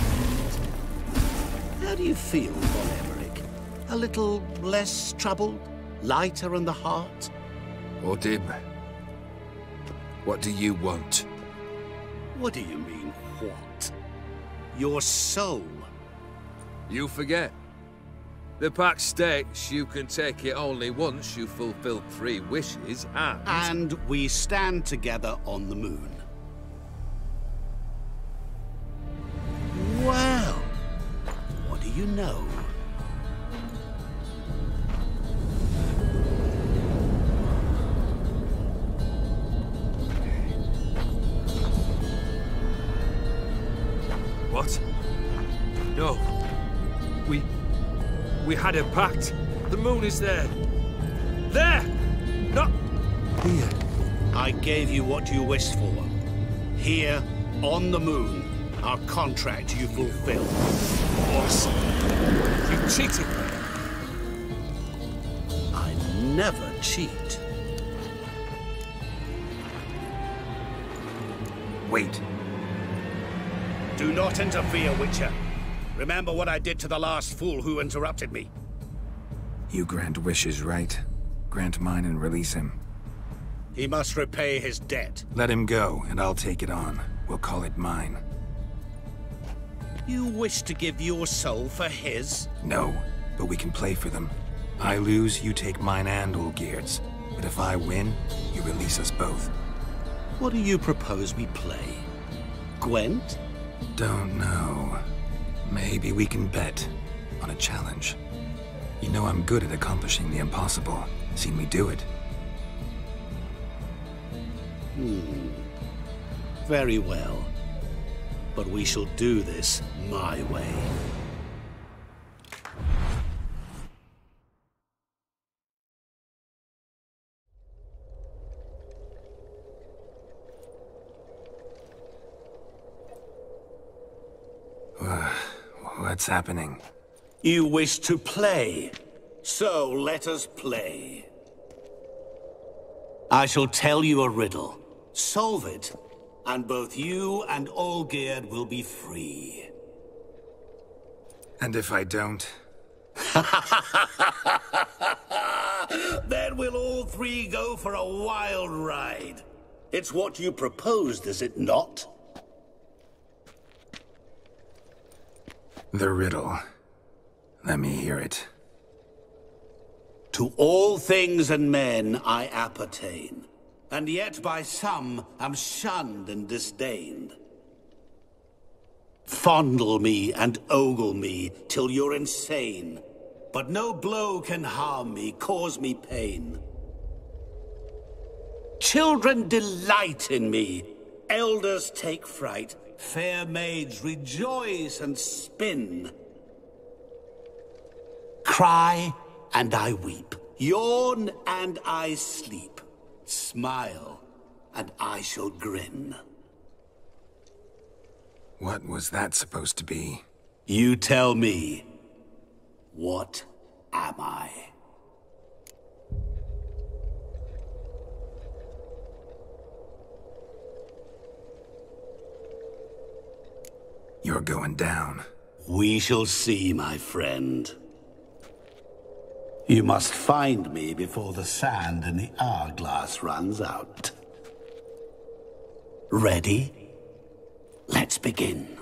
How do you feel, Von Emmerich? A little less troubled? Lighter in the heart? Odim, what do you want? What do you mean, what? Your soul. You forget. The pact states you can take it only once you fulfill 3 wishes, and we stand together on the moon. Well, what do you know? What? No. We had a pact. The moon is there. There! Not here. I gave you what you wished for. Here, on the moon, our contract you fulfilled. Awesome. You cheated me. I never cheat. Wait. Do not interfere, Witcher. Remember what I did to the last fool who interrupted me. You grant wishes, right? Grant mine and release him. He must repay his debt. Let him go, and I'll take it on. We'll call it mine. You wish to give your soul for his? No, but we can play for them. I lose, you take mine and Olgierd's. But if I win, you release us both. What do you propose we play? Gwent? Don't know. Maybe we can bet on a challenge. You know I'm good at accomplishing the impossible. Seen me do it. Very well. But we shall do this my way. What's happening? You wish to play, so let us play. I shall tell you a riddle. Solve it, and both you and Olgierd will be free. And if I don't? Then we'll all 3 go for a wild ride. It's what you proposed, is it not? The riddle. Let me hear it. To all things and men I appertain, and yet by some am shunned and disdained. Fondle me and ogle me till you're insane, but no blow can harm me, cause me pain. Children delight in me, elders take fright, fair maids rejoice and spin. Cry and I weep, yawn and I sleep, smile and I shall grin. What was that supposed to be? You tell me. What am I? You're going down. We shall see, my friend. You must find me before the sand in the hourglass runs out. Ready? Let's begin.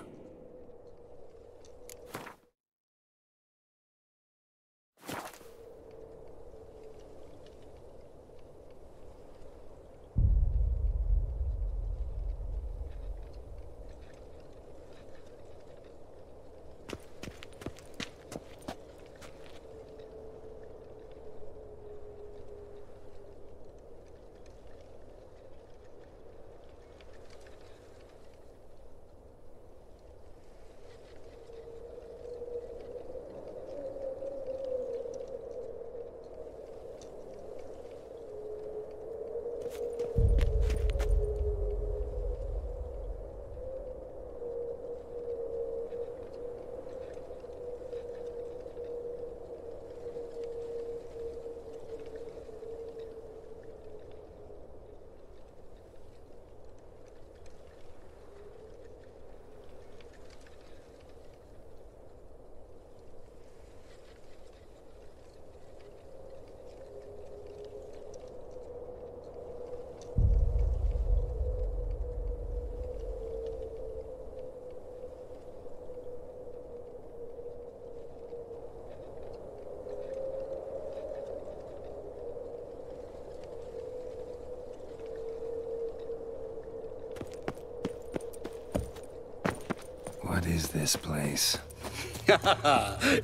is this place?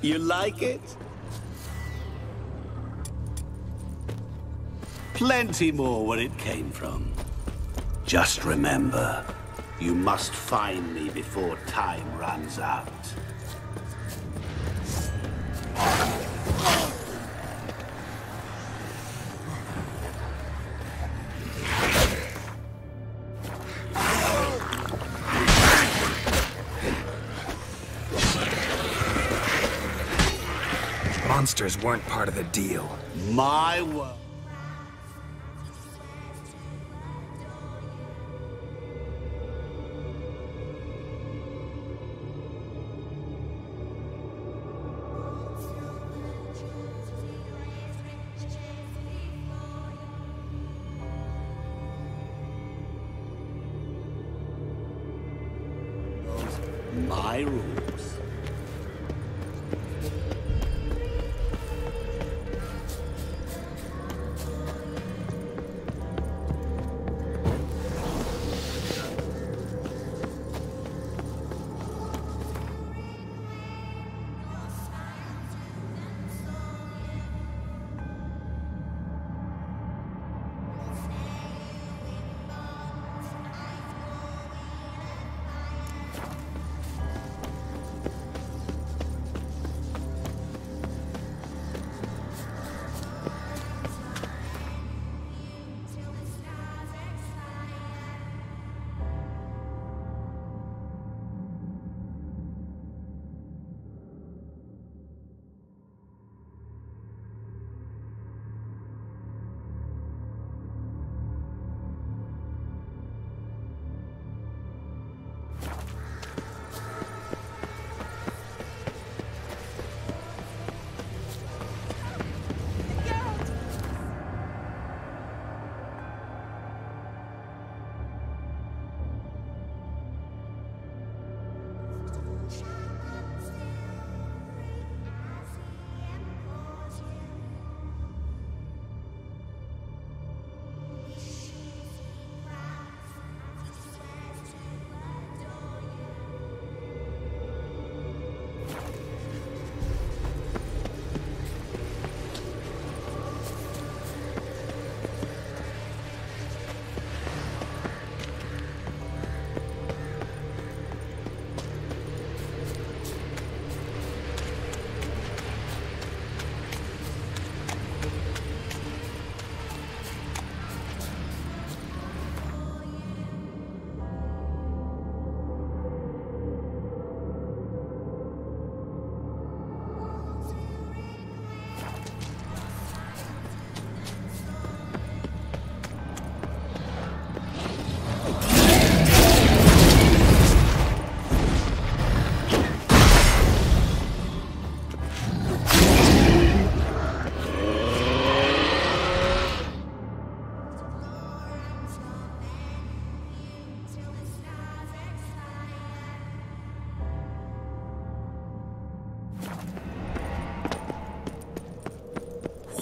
You like it? Plenty more where it came from. Just remember, you must find me before time runs out. Monsters weren't part of the deal. My word. My rules.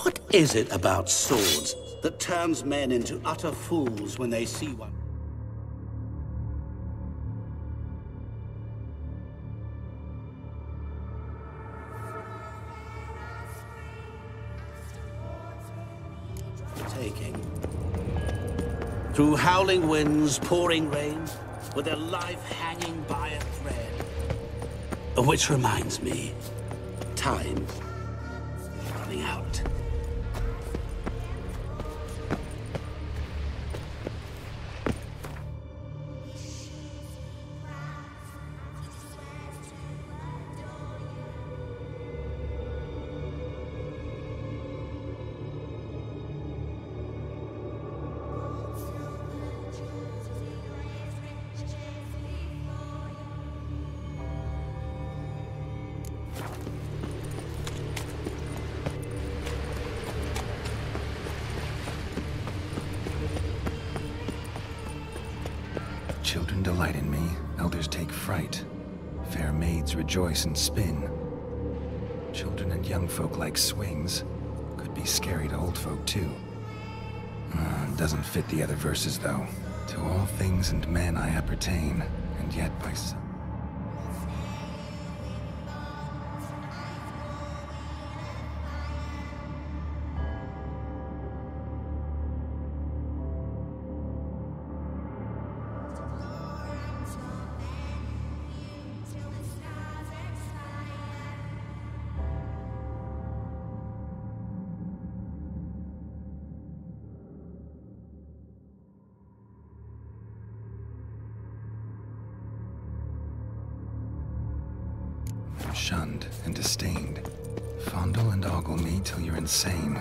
What is it about swords that turns men into utter fools when they see one? Taking. Through howling winds, pouring rain, with their life hanging by a thread. Which reminds me, time running out. Children delight in me, elders take fright. Fair maids rejoice and spin. Children and young folk like swings. Could be scary to old folk too. Doesn't fit the other verses though. To all things and men I appertain, and yet by some... shunned and disdained. Fondle and ogle me till you're insane. No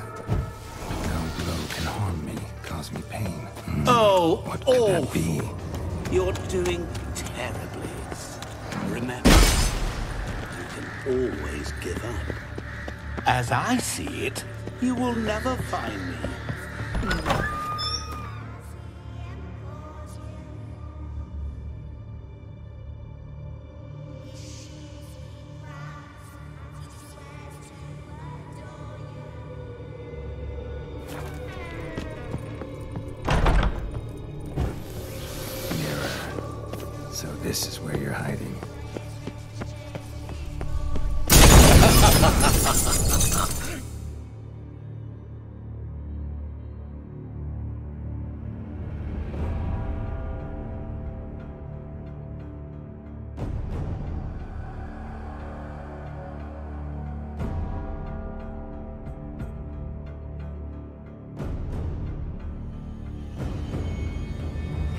blow can harm me, cause me pain. Oh, what could that be? You're doing terribly. Remember, you can always give up. As I see it, you will never find me. So this is where you're hiding.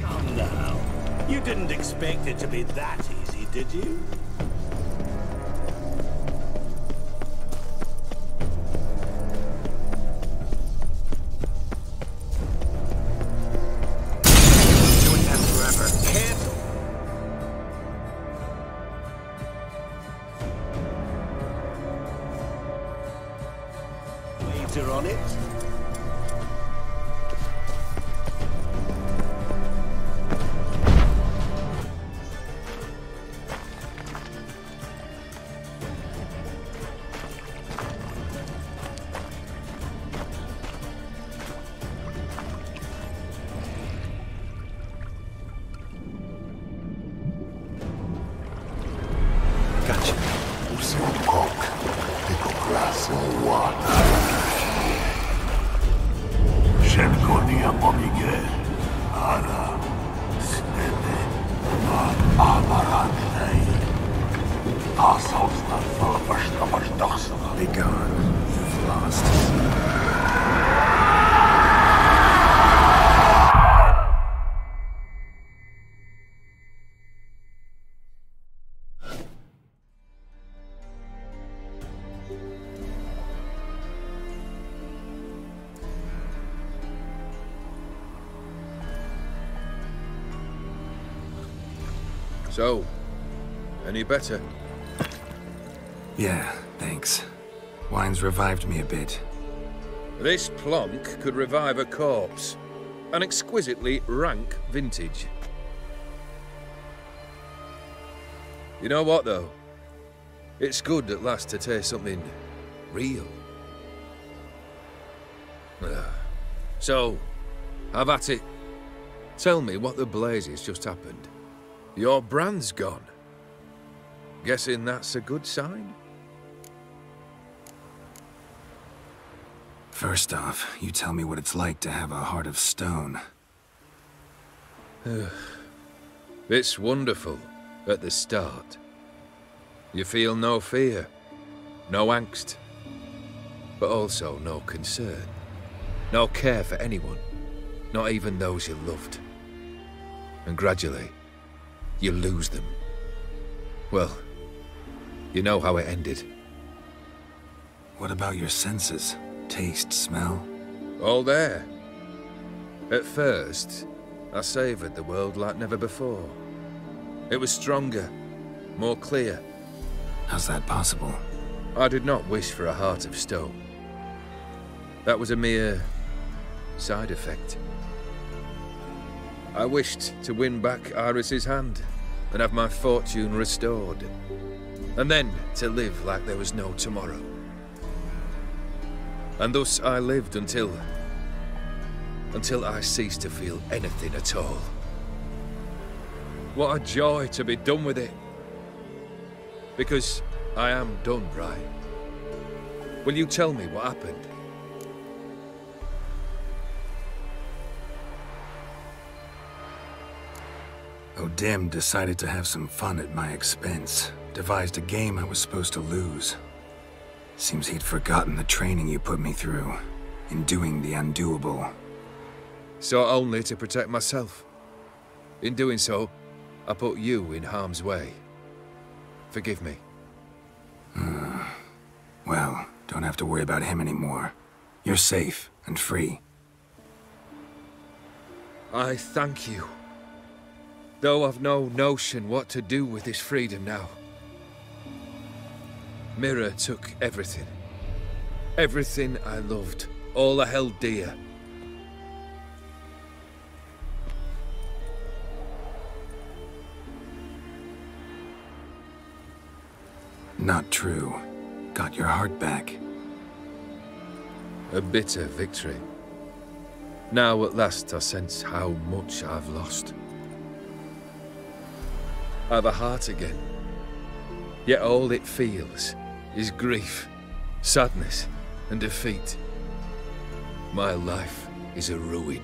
Come now. You didn't expect it to be that easy, did you? Doing that forever. Careful. Waiter on it. Gotcha. Be gone. You've lost. So, any better? Yeah, thanks. Wine's revived me a bit. This plonk could revive a corpse. An exquisitely rank vintage. You know what, though? It's good at last to taste something real. So, have at it. Tell me what the blazes just happened. Your brand's gone. Guessing that's a good sign? First off, you tell me what it's like to have a heart of stone. It's wonderful at the start. You feel no fear, no angst, but also no concern. No care for anyone, not even those you loved. And gradually, you lose them. Well, you know how it ended. What about your senses? Taste, smell? All there. At first, I savoured the world like never before. It was stronger, more clear. How's that possible? I did not wish for a heart of stone. That was a mere side effect. I wished to win back Iris's hand and have my fortune restored. And then to live like there was no tomorrow. And thus I lived until I ceased to feel anything at all. What a joy to be done with it. Because I am done, right? Will you tell me what happened? O'Dim decided to have some fun at my expense. Devised a game I was supposed to lose. Seems he'd forgotten the training you put me through, in doing the undoable. So only to protect myself. In doing so, I put you in harm's way. Forgive me. Well, don't have to worry about him anymore. You're safe and free. I thank you. Though I've no notion what to do with this freedom now. Mirror took everything. Everything I loved. All I held dear. Not true. Got your heart back. A bitter victory. Now at last I sense how much I've lost. I've a heart again. Yet all it feels is grief, sadness, and defeat. My life is a ruin.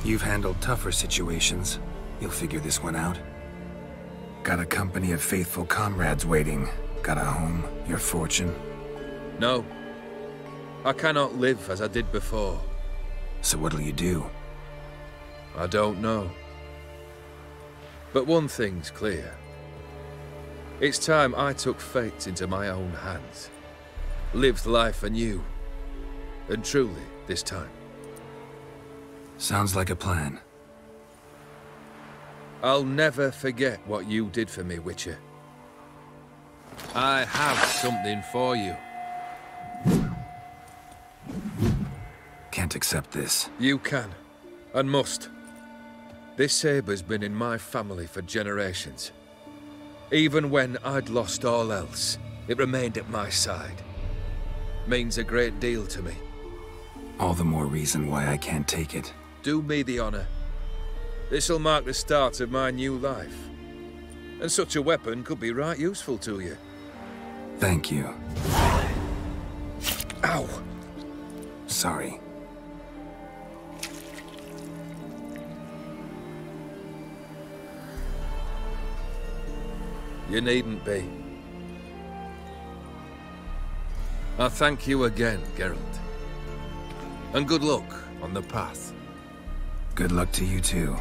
You've handled tougher situations. You'll figure this one out. Got a company of faithful comrades waiting. Got a home, your fortune. No. I cannot live as I did before. So what'll you do? I don't know. But one thing's clear. It's time I took fate into my own hands. Lived life anew. And truly, this time. Sounds like a plan. I'll never forget what you did for me, Witcher. I have something for you. Can't accept this. You can, and must. This sabre's been in my family for generations. Even when I'd lost all else, it remained at my side. Means a great deal to me. All the more reason why I can't take it. Do me the honor. This'll mark the start of my new life. And such a weapon could be right useful to you. Thank you. Ow! Sorry. You needn't be. I thank you again, Geralt. And good luck on the path. Good luck to you too.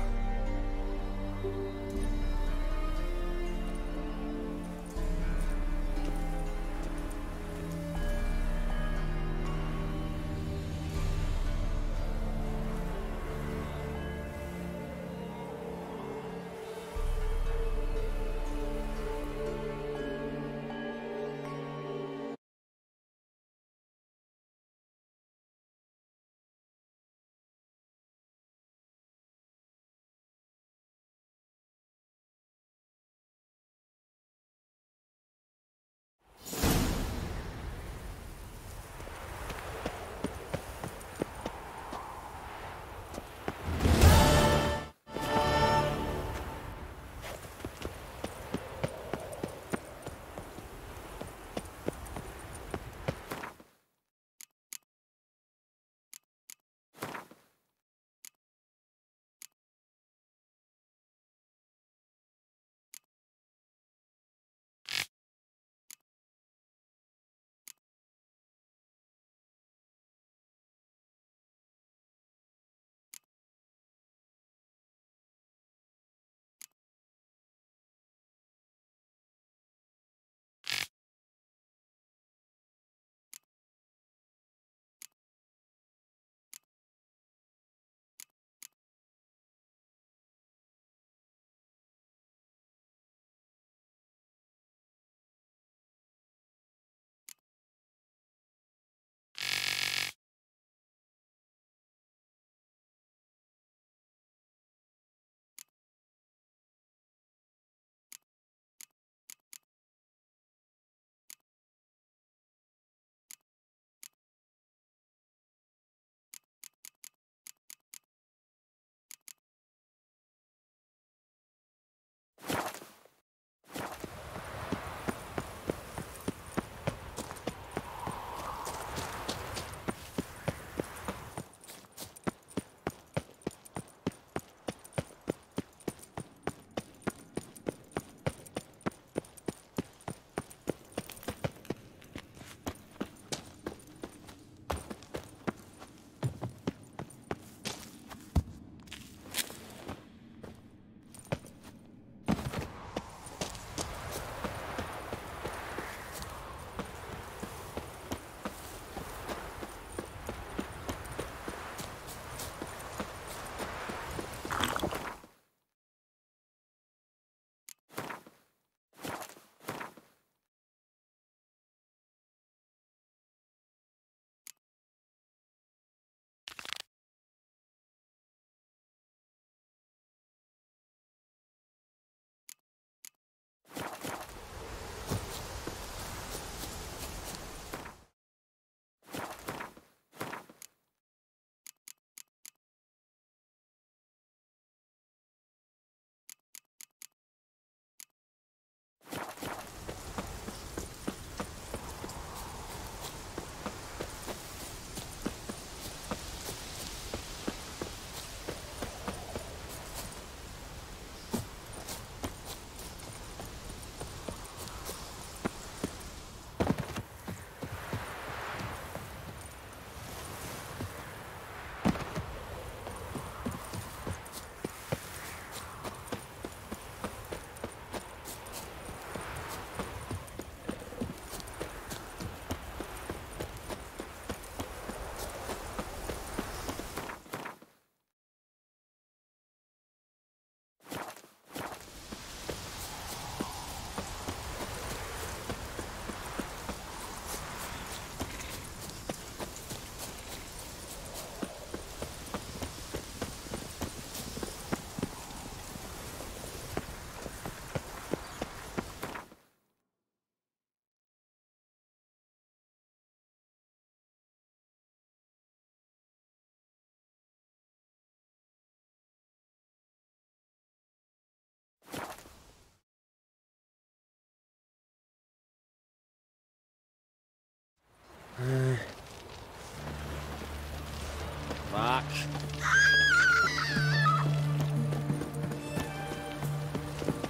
Fuck.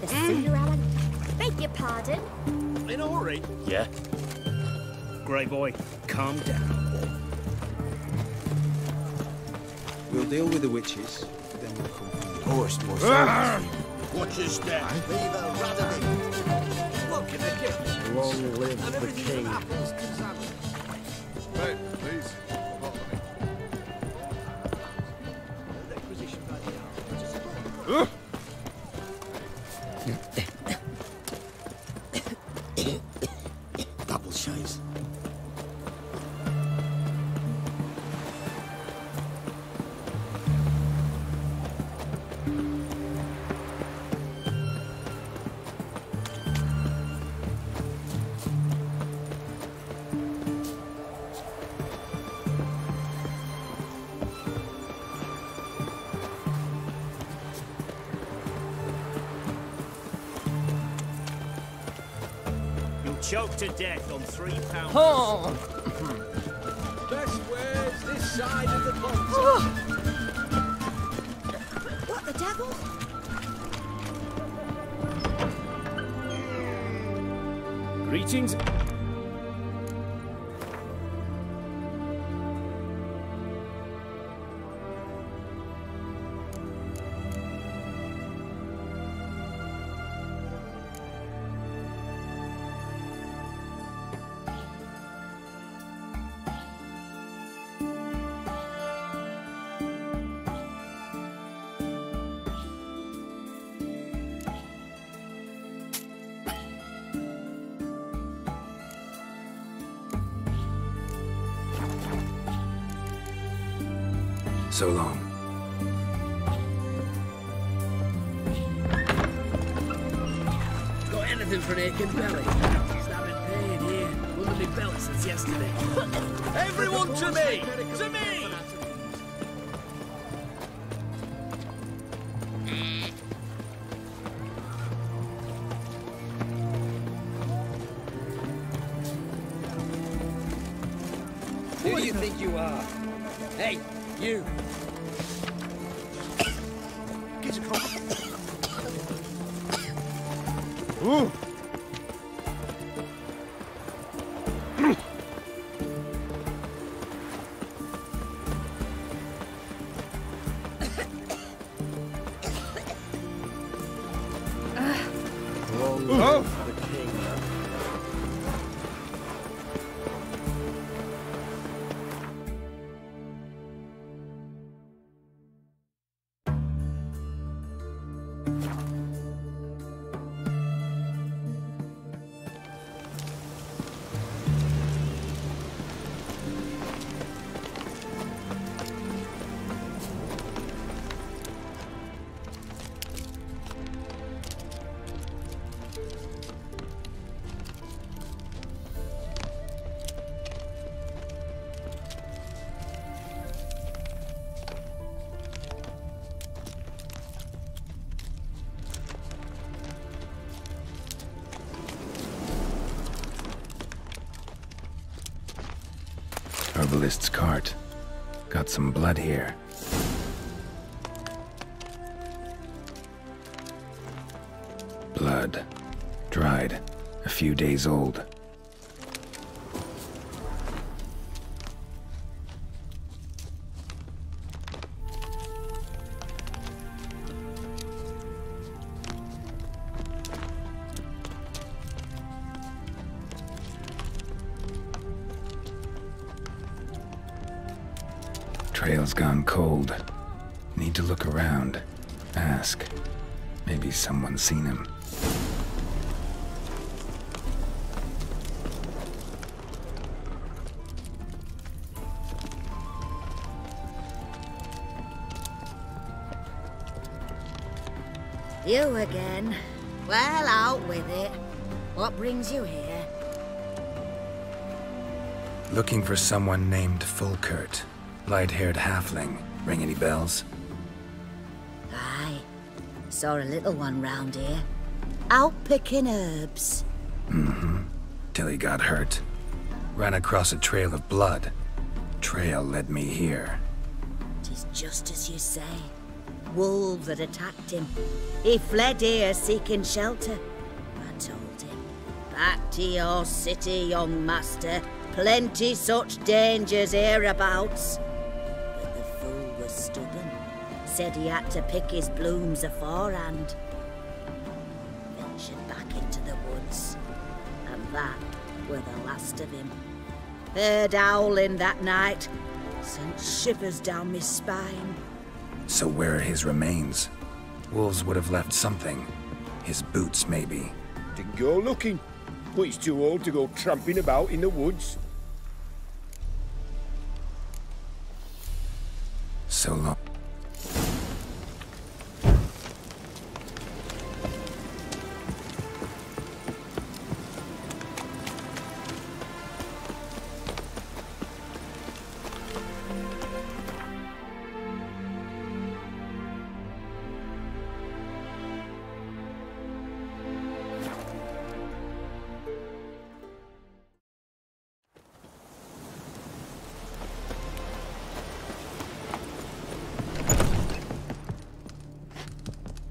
The Cinderella. Beg your pardon? In a hurry? Yeah. Grey boy, calm down. We'll deal with the witches, then we'll come. Horse, more Watch your step. Leave a Radovid. Look at the gift. Long live the king. Wait, please. Double shies. Choked to death on £3. Oh. Best wares this side of the pond. What the devil? Greetings. So long. Got anything for an aching belly? Stabbing pain here. Under my belt since yesterday. Everyone to me! To me! Who do you think you are? Hey, you! Get across. Ooh! Herbalist's cart. Got some blood here. Blood. Dried. A few days old. Trail's gone cold. Need to look around. Ask. Maybe someone's seen him. You again. Well, out with it. What brings you here? Looking for someone named Fulkert. Light-haired halfling. Ring any bells? Aye. Saw a little one round here. Out picking herbs. Mm-hmm. Till he got hurt. Ran across a trail of blood. Trail led me here. just as you say. Wolves had attacked him. He fled here seeking shelter. I told him, back to your city, young master. Plenty such dangers hereabouts. But the fool was stubborn. Said he had to pick his blooms aforehand. Ventured back into the woods. And that were the last of him. Heard howling that night. Sent shivers down my spine. So where are his remains? Wolves would have left something. His boots, maybe. Didn't go looking, but he's too old to go tramping about in the woods. So long.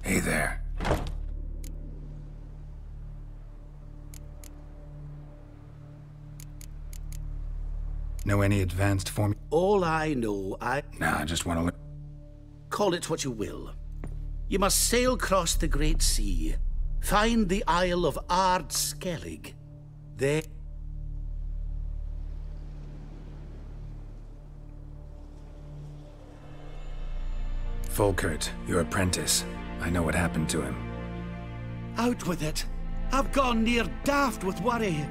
Hey there. Know any advanced form? All I know, Nah, I just want to look. Call it what you will. You must sail across the Great Sea. Find the Isle of Ard Skellig. There... Volkert, your apprentice. I know what happened to him. Out with it. I've gone near daft with worry.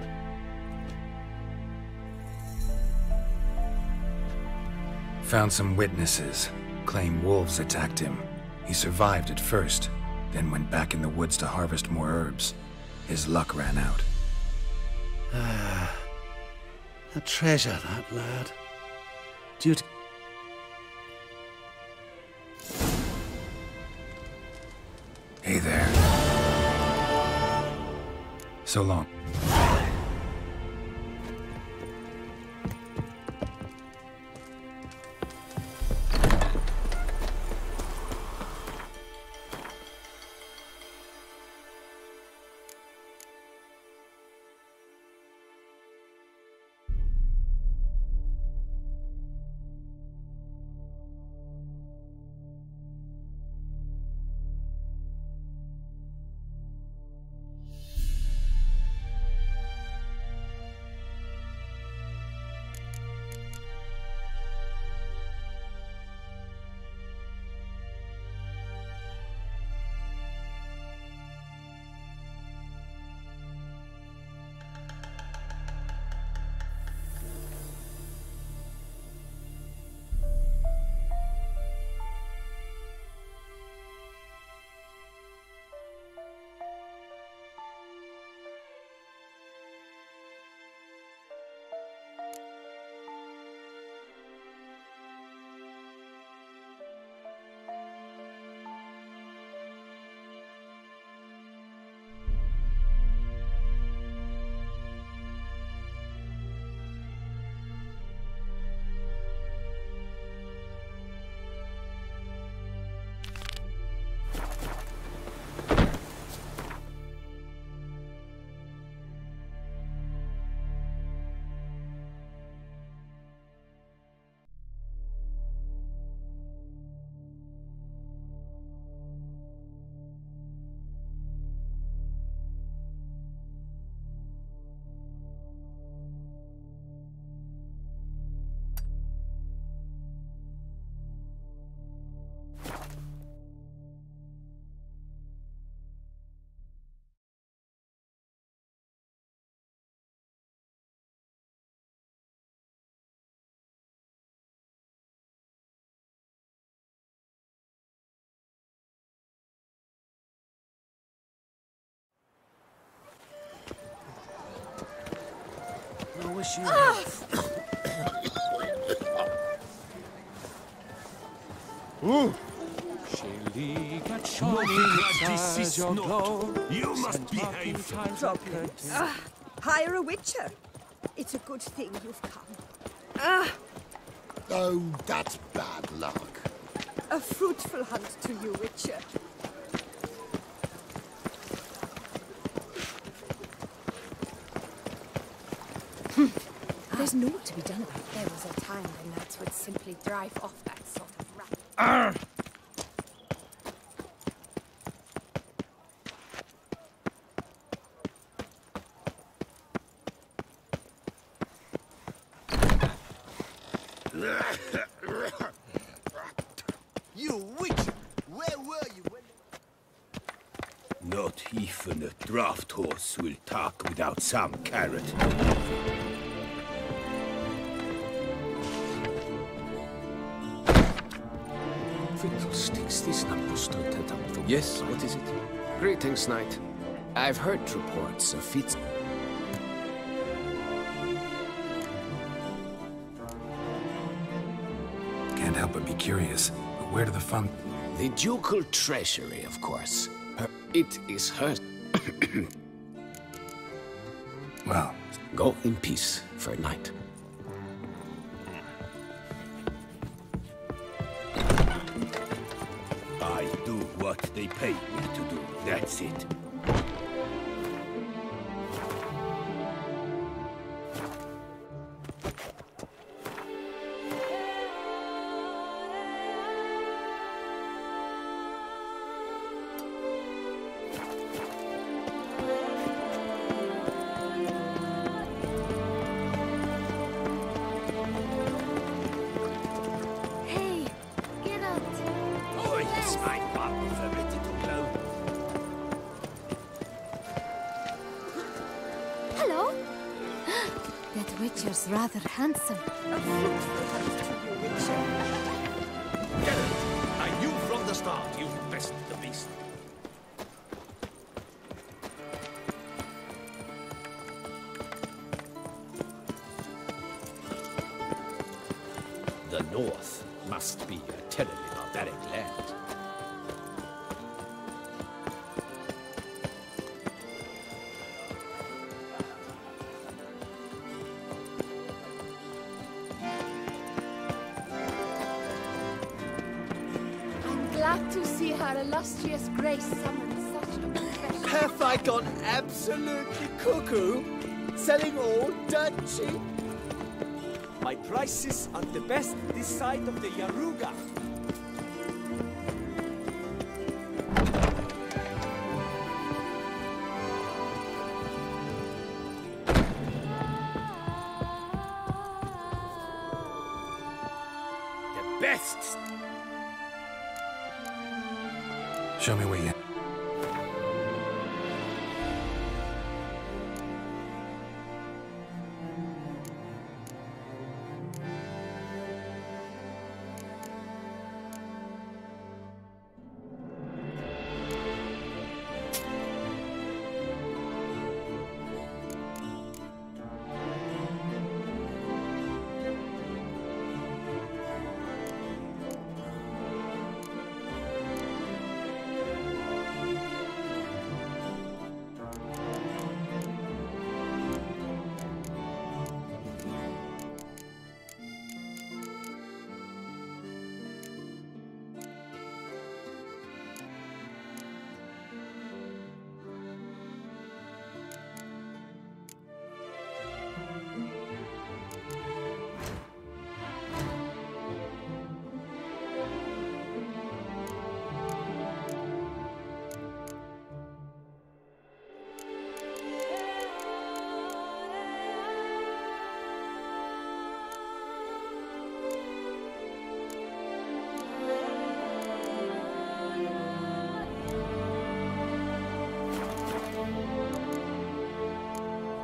Found some witnesses. Claim wolves attacked him. He survived at first, then went back in the woods to harvest more herbs. His luck ran out. A treasure, that lad. Duty... Hey there. So long. I wish you Ooh. You must behave. Hire a Witcher. It's a good thing you've come. Oh, that's bad luck. treasure hunt to you, Witcher. There's naught to be done about it. There was a time when knights would simply drive off that sort of rat. You witcher! Where were you when... Not even a draft horse will talk without some carrot. Yes, what is it? Greetings, knight. I've heard reports of feats. Can't help but be curious. But where do the fun... The ducal treasury, of course. It is hers. Well... Go in peace for a night. I do what they pay me to do. That's it. Hey, get out! Oh, it's my bottle for ready to blow. Hello? That Witcher's rather handsome. Geralt, I knew from the start you bested the beast. The North must be a terribly barbaric land. I'm glad to see her illustrious grace summon such a professional. Have I gone absolutely cuckoo? Selling all dirt cheap? My prices are the best this side of the Yaruga. The best! Show me where you...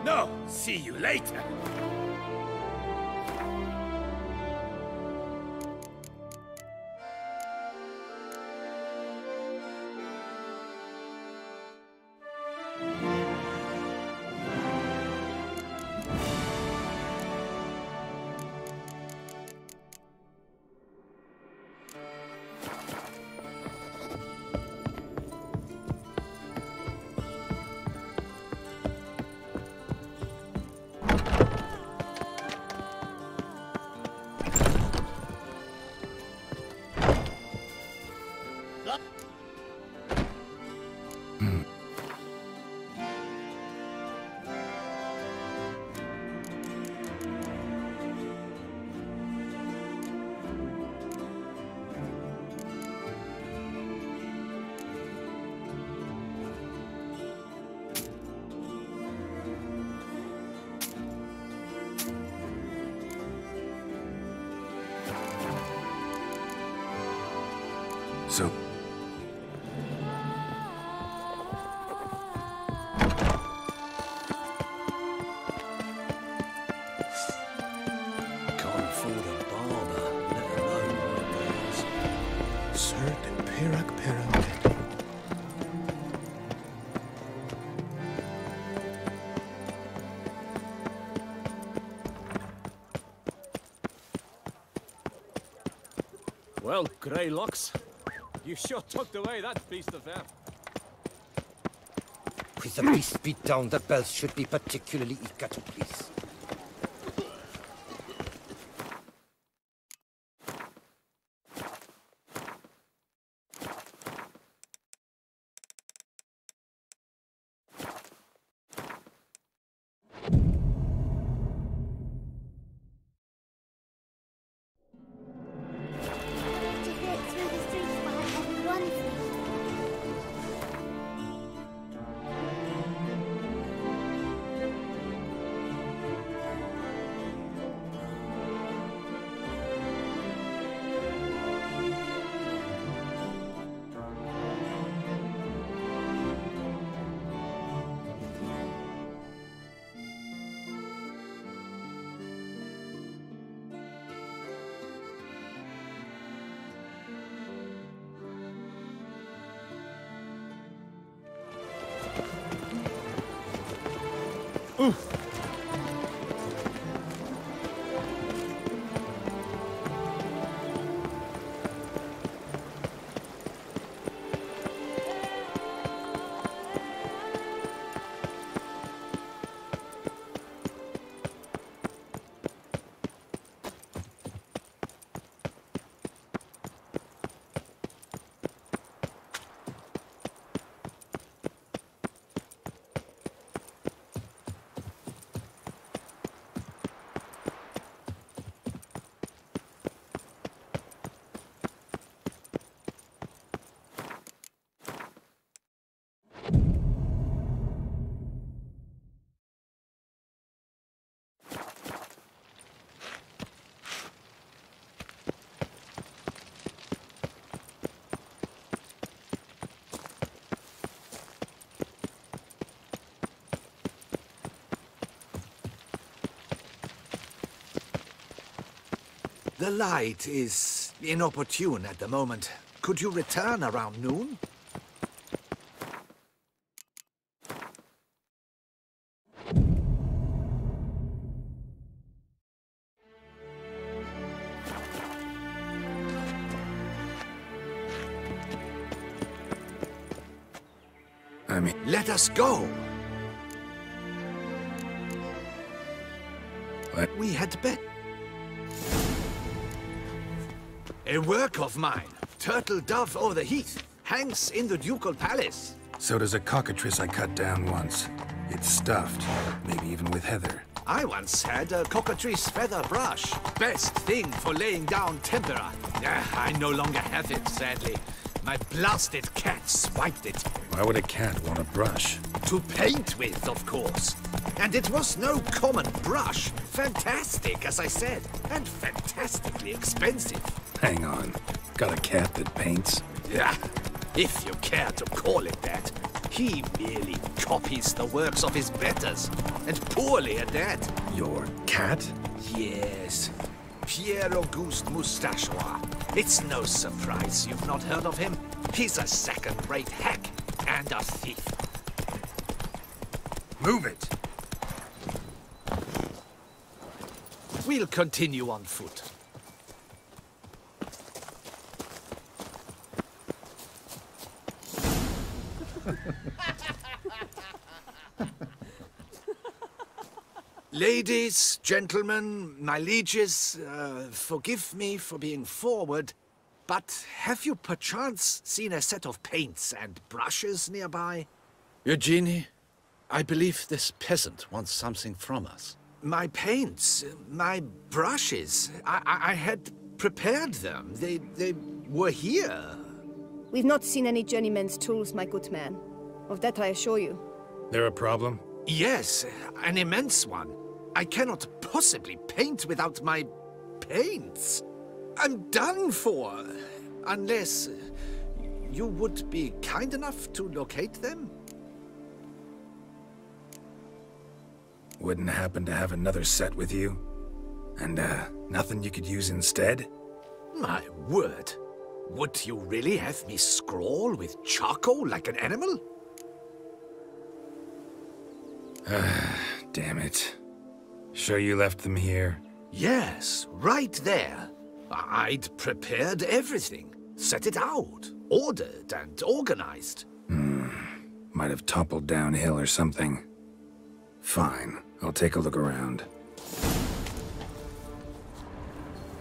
No, see you later. So... Can't afford a barber, let alone my nails. Sir de Pirak Pyramid. Well, Grey Locks, you sure tucked away that beast of them. With the beast beat down, the bells should be particularly eager to please. The light is inopportune at the moment. Could you return around noon? I mean... Let us go! What? We had better... A work of mine, Turtle Dove O'er the Heath, hangs in the Ducal Palace. So does a cockatrice I cut down once. It's stuffed, maybe even with heather. I once had a cockatrice feather brush. Best thing for laying down tempera. I no longer have it, sadly. My blasted cat swiped it. Why would a cat want a brush? To paint with, of course. And it was no common brush. Fantastic, as I said, and fantastically expensive. Hang on. Got a cat that paints? Yeah, if you care to call it that. He merely copies the works of his betters, and poorly at that. Your cat? Yes. Pierre-Auguste Moustachois. It's no surprise you've not heard of him. He's a second-rate hack and a thief. Move it! We'll continue on foot. Ladies, gentlemen, my lieges, forgive me for being forward, But have you perchance seen a set of paints and brushes nearby? Eugenie, I believe this peasant wants something from us. My paints, my brushes, I had prepared them. They were here. We've not seen any journeyman's tools, my good man. Of that I assure you. There a problem? Yes, an immense one. I cannot possibly paint without my paints. I'm done for. Unless you would be kind enough to locate them? Wouldn't happen to have another set with you? And, nothing you could use instead? My word. Would you really have me scrawl with charcoal like an animal? Damn it. Sure you left them here? Yes, right there. I'd prepared everything. Set it out. Ordered and organized. Might have toppled downhill or something. Fine. I'll take a look around.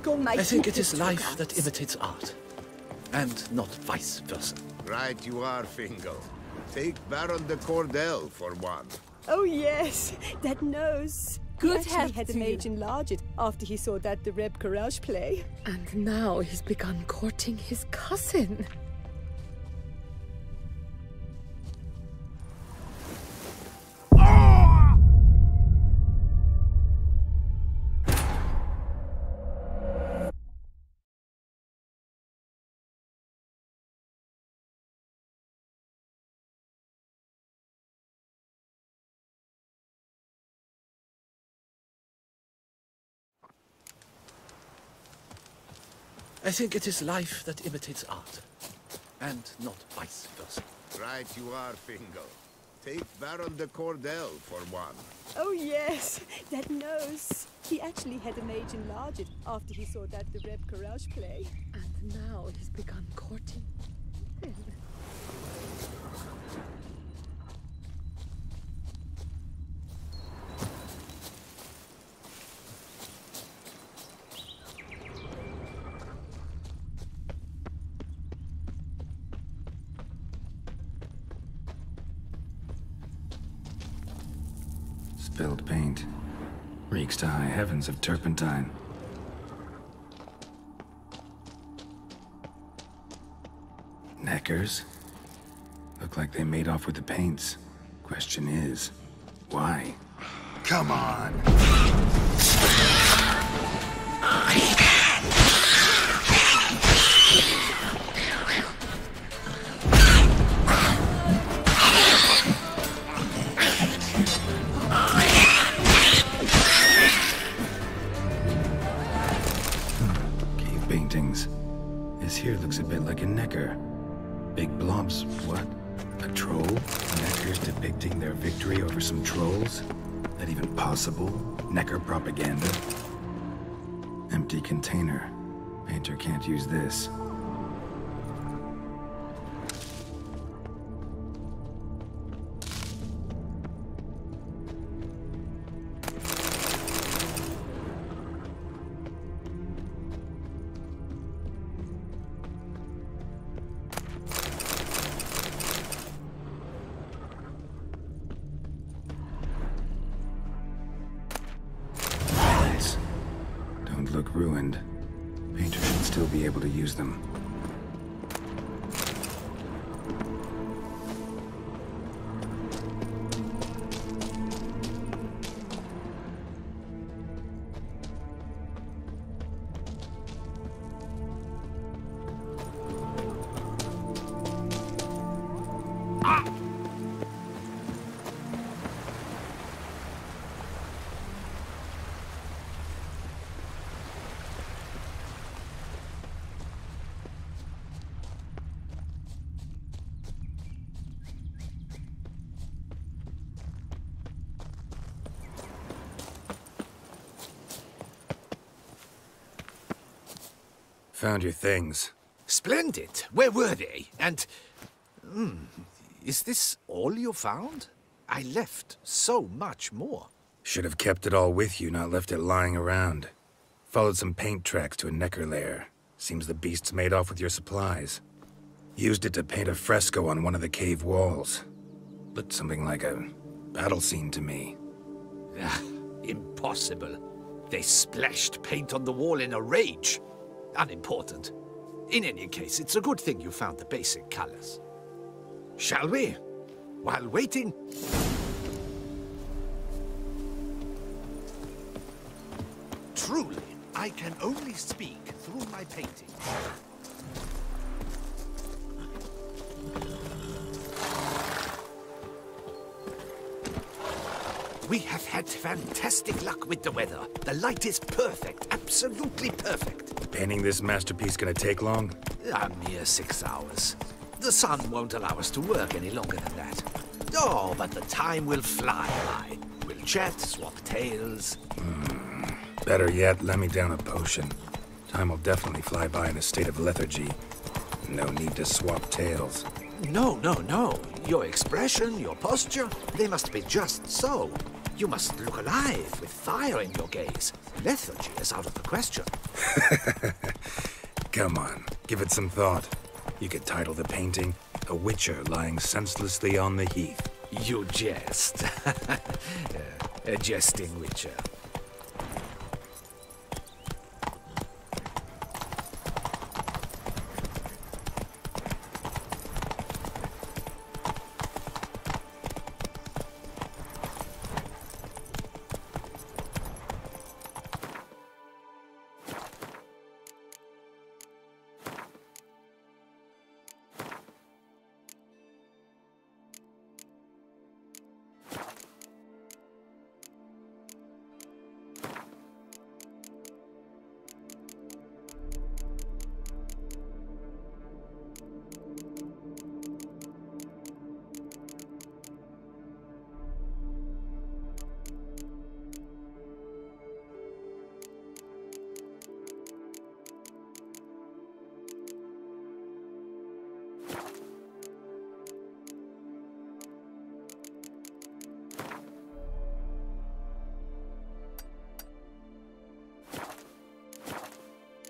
I think it is life that imitates art. And not vice versa. Right you are, Fingal. Take Baron de Cordell for one. Oh yes, that nose. Good he health had a to mage you. enlarge it after he saw that the Reb Courage play. And now he's begun courting his cousin. I think it is life that imitates art. And not vice versa. Right you are, Fingal. Take Baron de Cordell for one. Oh yes, that nose. He actually had a mage enlarge it after he saw that the Reb Courage play. And now he's begun courting him. Spilled paint. Reeks to high heavens of turpentine. Neckers? Look like they made off with the paints. Question is, why? Come on! Paintings. This here looks a bit like a necker. Big blobs, what? A troll? Neckers depicting their victory over some trolls? That even possible? Necker propaganda? Empty container. Painter can't use this. Look ruined. Painter should still be able to use them. Found your things. Splendid. Where were they? And... is this all you found? I left so much more. Should have kept it all with you, not left it lying around. Followed some paint tracks to a necker lair. Seems the beast's made off with your supplies. Used it to paint a fresco on one of the cave walls. Looked something like a battle scene to me. Impossible. They splashed paint on the wall in a rage. Unimportant. In any case, it's a good thing you found the basic colors. Shall we? While waiting... Truly, I can only speak through my painting. We have had fantastic luck with the weather. The light is perfect, absolutely perfect. Painting this masterpiece gonna take long? A mere 6 hours. The sun won't allow us to work any longer than that. Oh, but the time will fly by. We'll chat, swap tales. Better yet, let me down a potion. Time will definitely fly by in a state of lethargy. No need to swap tales. No. Your expression, your posture, they must be just so. You must look alive, with fire in your gaze. Lethargy is out of the question. Come on, give it some thought. You could title the painting, A Witcher Lying Senselessly on the Heath. You jest. A jesting Witcher.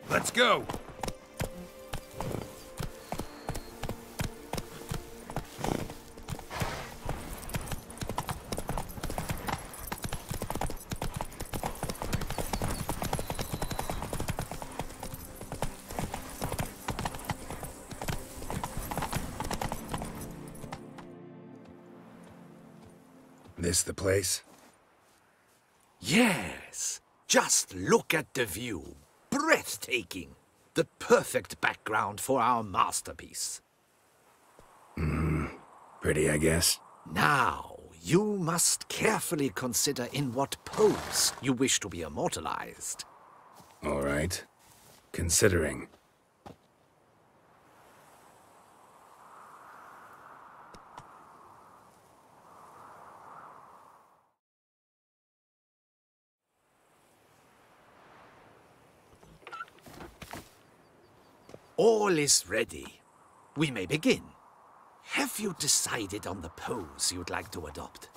Let's go! This the place? Yes! Just look at the view. Breathtaking. The perfect background for our masterpiece. Pretty, I guess. Now, you must carefully consider in what pose you wish to be immortalized. All right. Considering. All is ready. We may begin. Have you decided on the pose you'd like to adopt?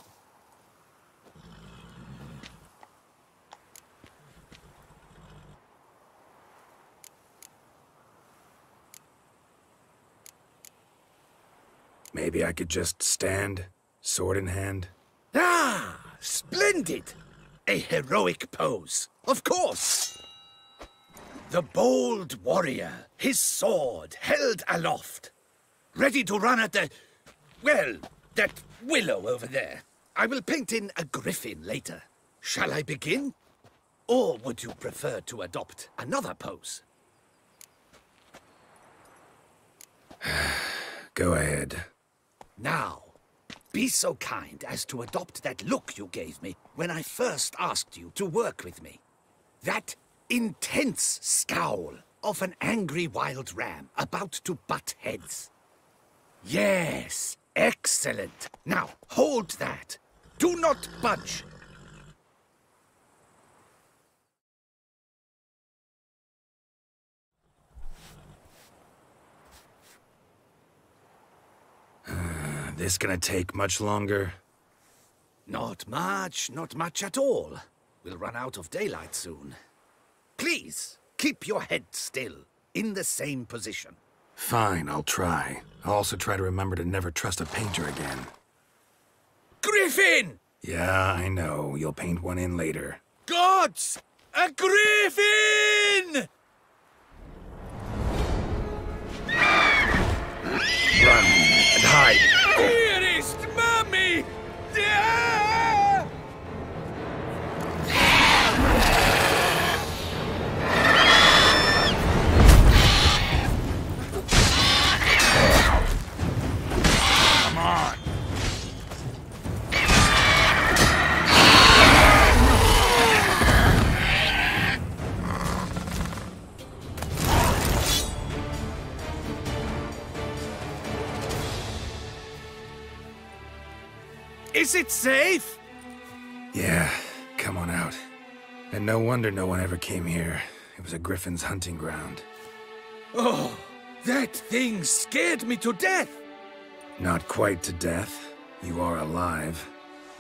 Maybe I could just stand, sword in hand. Ah, splendid! A heroic pose, of course! The bold warrior, his sword held aloft, ready to run at the... well, that willow over there. I will paint in a griffin later. Shall I begin? Or would you prefer to adopt another pose? Go ahead. Now, be so kind as to adopt that look you gave me when I first asked you to work with me. That intense scowl of an angry wild ram about to butt heads. Yes, excellent. Now, hold that. Do not budge. This gonna take much longer? Not much at all. We'll run out of daylight soon. Please, keep your head still. in the same position. Fine, I'll try. I'll also try to remember to never trust a painter again. Griffin! Yeah, I know. You'll paint one in later. Gods! A griffin! Run and hide! Dearest Mummy! Come on! Is it safe? Yeah, come on out. And no wonder no one ever came here. It was a griffin's hunting ground. Oh, that thing scared me to death! Not quite to death. You are alive.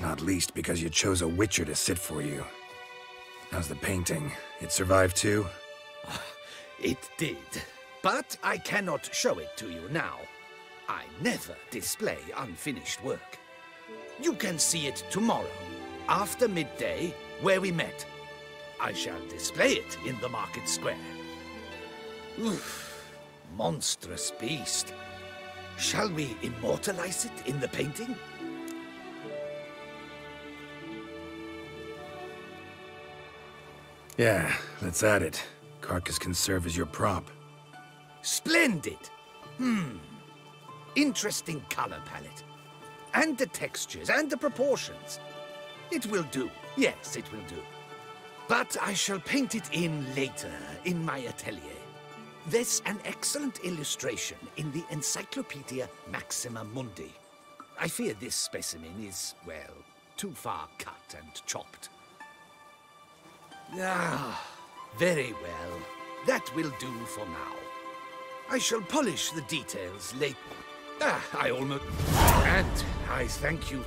Not least because you chose a Witcher to sit for you. How's the painting? It survived too? It did. But I cannot show it to you now. I never display unfinished work. You can see it tomorrow, after midday, where we met. I shall display it in the market square. Oof, monstrous beast. Shall we immortalize it in the painting? Yeah, let's add it. Carcass can serve as your prop. Splendid! Interesting color palette. And the textures, and the proportions. It will do. Yes, it will do. But I shall paint it in later, in my atelier. There's an excellent illustration in the Encyclopedia Maxima Mundi. I fear this specimen is, well, too far cut and chopped. Ah, very well. That will do for now. I shall polish the details later. I almost... And I thank you.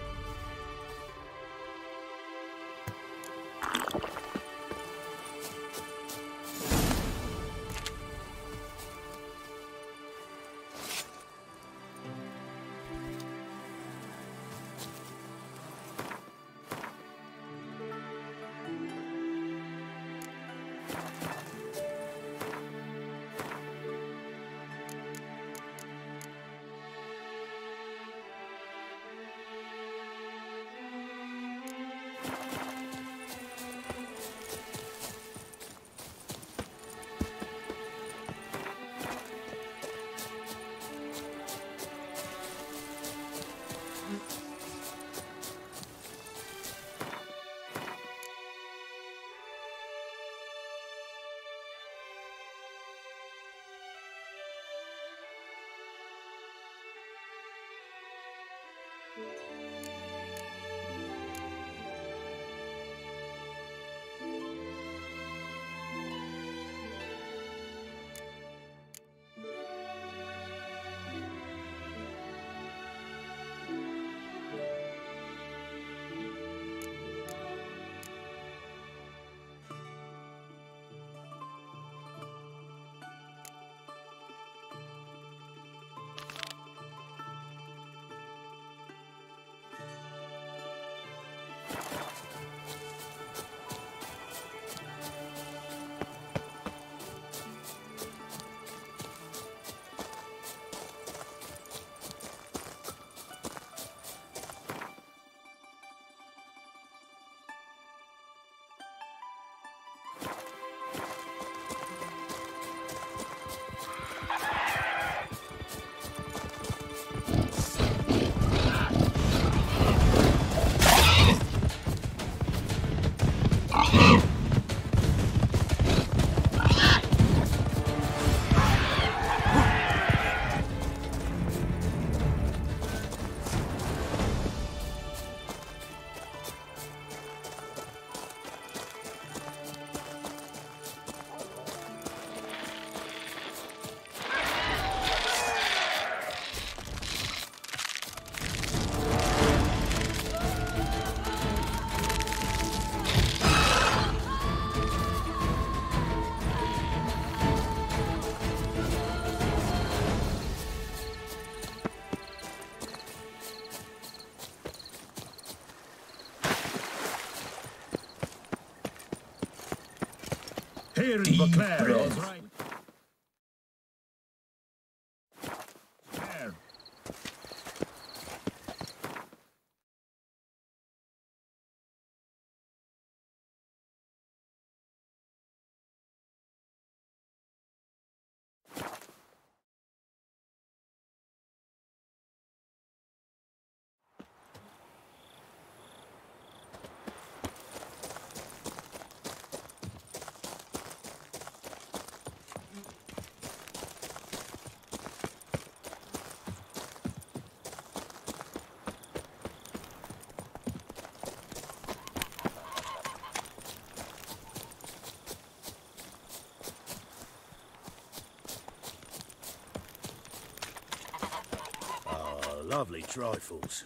Lovely trifles.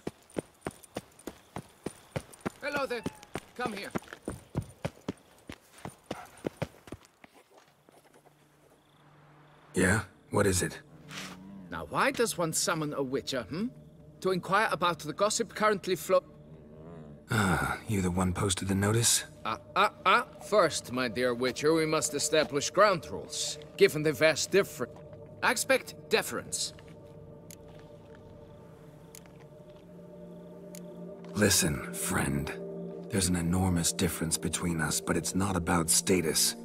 Hello there. Come here. Yeah? What is it? Now, why does one summon a witcher, To inquire about the gossip currently Ah, you the one posted the notice? First, my dear witcher, we must establish ground rules, given the vast difference. I expect deference. Listen, friend. There's an enormous difference between us, but it's not about status.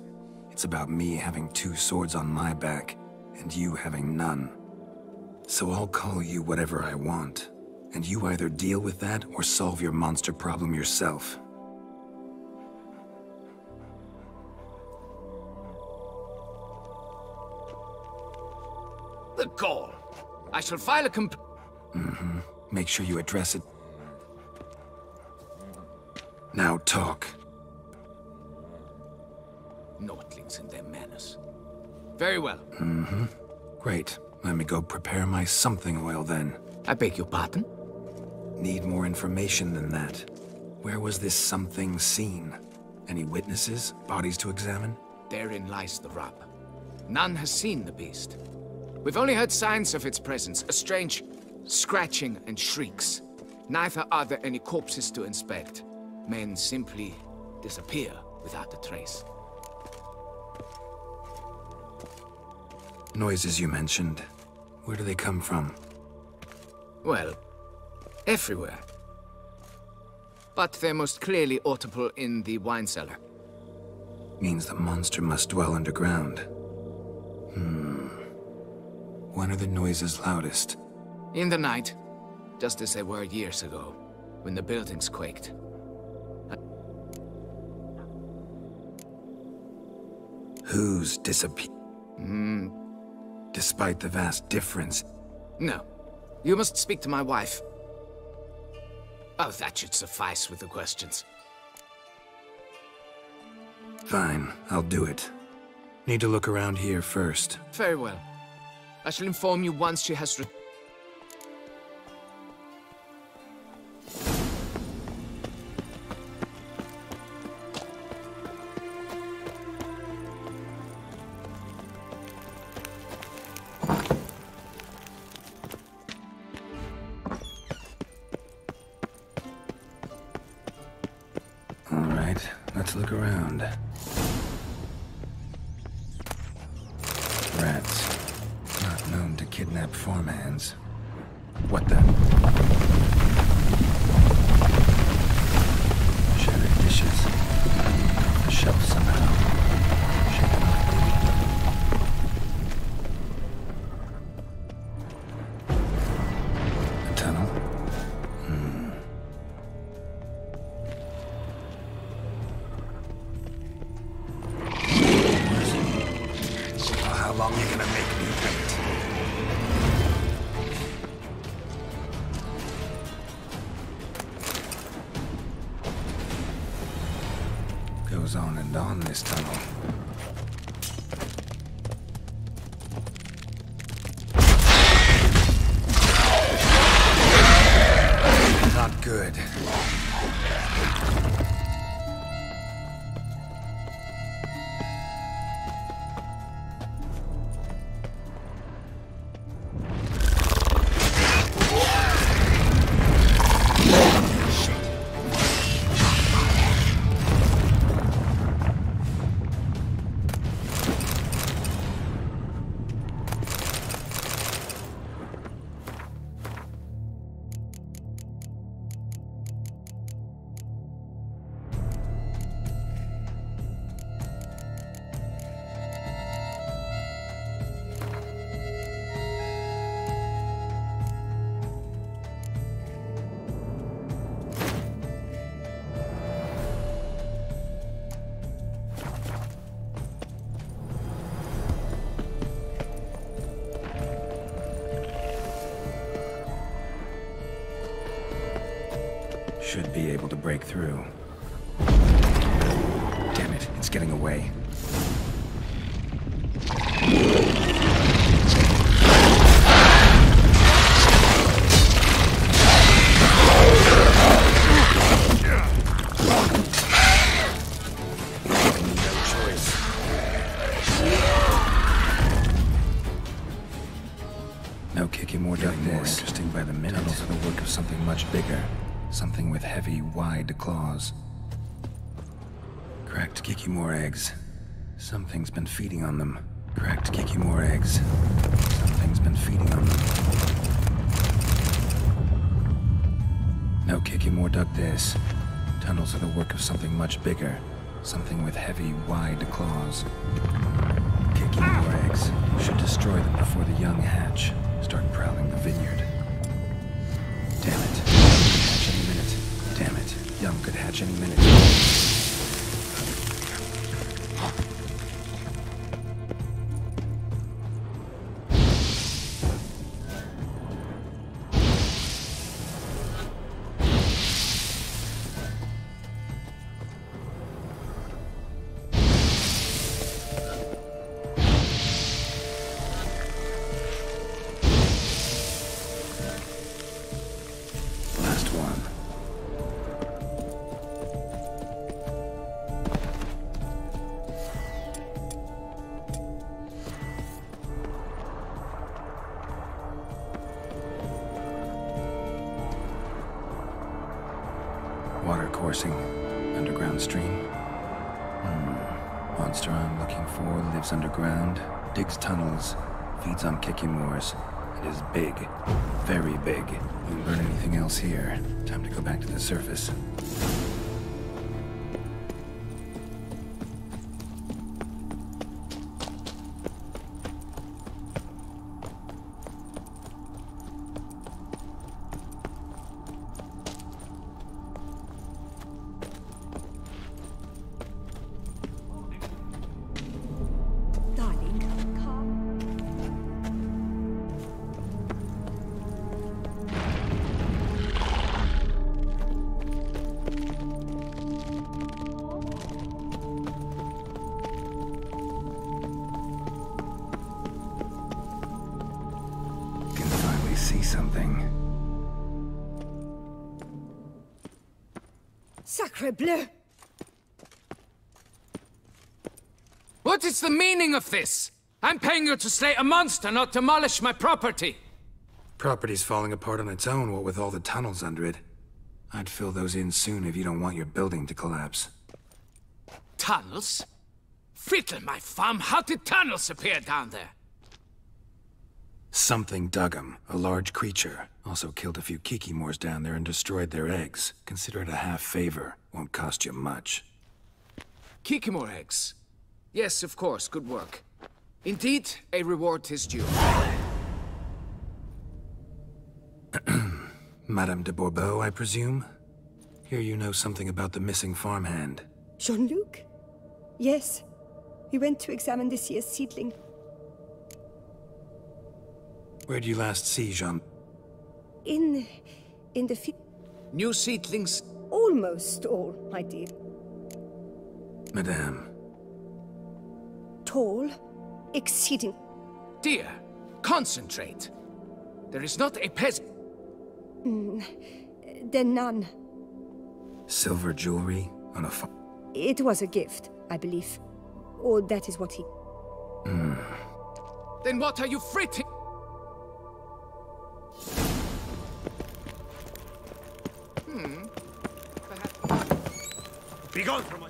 It's about me having 2 swords on my back, and you having none. So I'll call you whatever I want, and you either deal with that or solve your monster problem yourself. The gall! I shall file a complaint. Make sure you address it. Now talk. Naughtlings and their manners. Very well. Great. Let me go prepare my something oil then. I beg your pardon? Need more information than that. Where was this something seen? Any witnesses? Bodies to examine? Therein lies the rub. None has seen the beast. We've only heard signs of its presence, a strange scratching and shrieks. Neither are there any corpses to inspect. Men simply disappear without a trace. Noises you mentioned. Where do they come from? Well, everywhere. But they're most clearly audible in the wine cellar. Means the monster must dwell underground. When are the noises loudest? In the night, just as they were years ago, when the buildings quaked. Who's disappeared? Despite the vast difference. No. You must speak to my wife. Oh, that should suffice with the questions. Fine, I'll do it. Need to look around here first. Very well. I shall inform you once she has Alright, let's look around. Rats. Not known to kidnap farmhands. What the? Shattered dishes. Off the shelf somehow. Shaken lightly. A tunnel? How long you gonna make me wait? Goes on and on this tunnel. Not good. Should be able to break through. Damn it, it's getting away. No kicking more like this. Interesting by the minute. Tunnels are the work of something much bigger. Something with heavy, wide claws. Cracked Kikimore eggs. Something's been feeding on them. Cracked Kikimore eggs. Something's been feeding on them. No Kikimore dug this. Tunnels are the work of something much bigger. Something with heavy, wide claws. Kikimore eggs. Should destroy them before the young hatch. Start prowling the vineyard. Damn it. Hatch any minute. Damn it. Young could hatch any minute. Water coursing. Underground stream. Monster I'm looking for lives underground, digs tunnels, feeds on Kikimores, and is big. Very big. Won't burn anything else here. Time to go back to the surface. See something. Sacre bleu! What is the meaning of this? I'm paying you to slay a monster, not demolish my property. Property's falling apart on its own, what with all the tunnels under it. I'd fill those in soon if you don't want your building to collapse. Tunnels? Fiddle my thumb, how did tunnels appear down there? Something dug 'em. A large creature. Also killed a few Kikimores down there and destroyed their eggs. Consider it a half favor. Won't cost you much. Kikimore eggs. Yes, of course, good work. Indeed, a reward is due. Madame de Bourbeau, I presume? Hear you know something about the missing farmhand. Jean-Luc? Yes. We went to examine this year's seedling. Where'd you last see Jean? In the New seedlings? Almost all, my dear. Madame. Tall, exceeding. Dear, concentrate. There is not a peasant. Then none. Silver jewelry on a It was a gift, I believe. Or that is what he... Then what are you fritting? Be gone from my...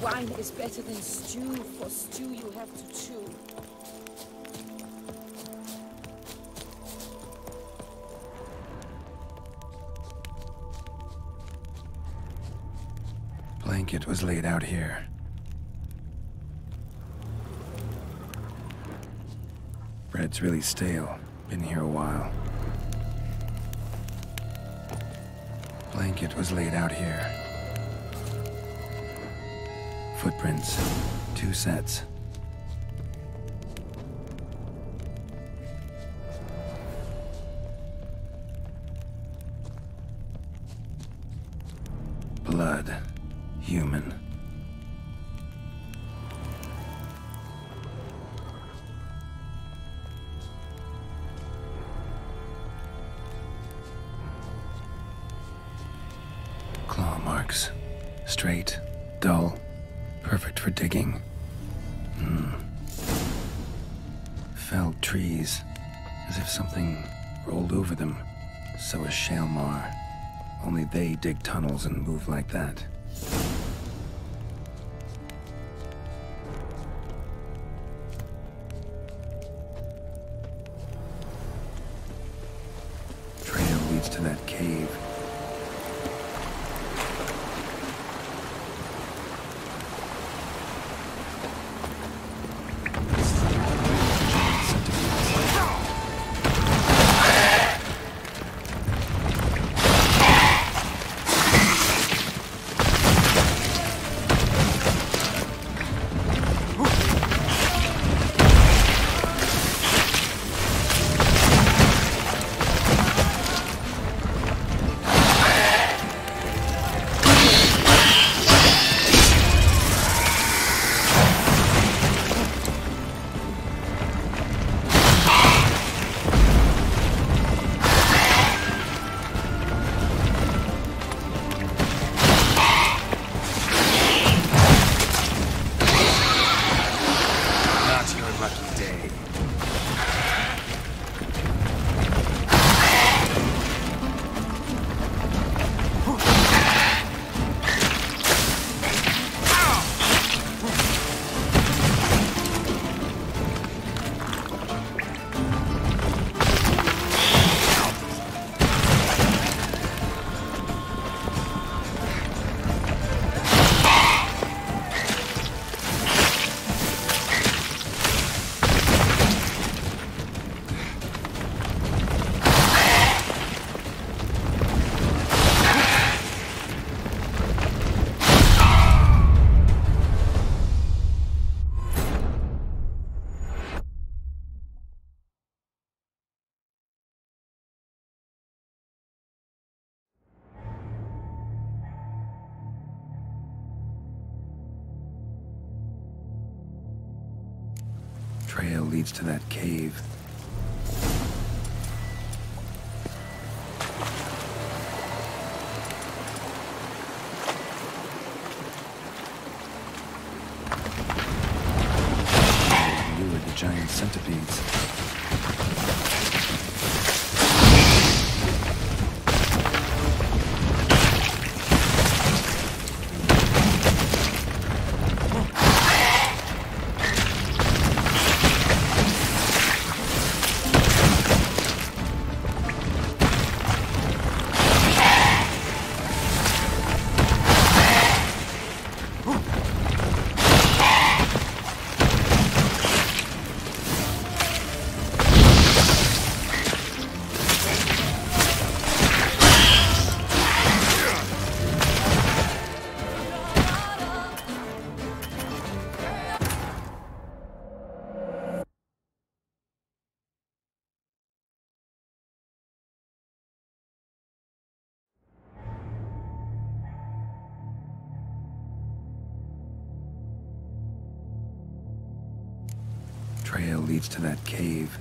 Wine is better than stew, for stew you have to chew. Blanket was laid out here. Bread's really stale. Been here a while. Blanket was laid out here. Footprints. 2 sets. Blood. Human. Claw marks. Straight, dull, perfect for digging. Felled trees, as if something rolled over them. So is Shalmar. Only they dig tunnels and move like that. Trail leads to that cave. Trail leads to that cave. Lure the giant centipedes. Trail leads to that cave.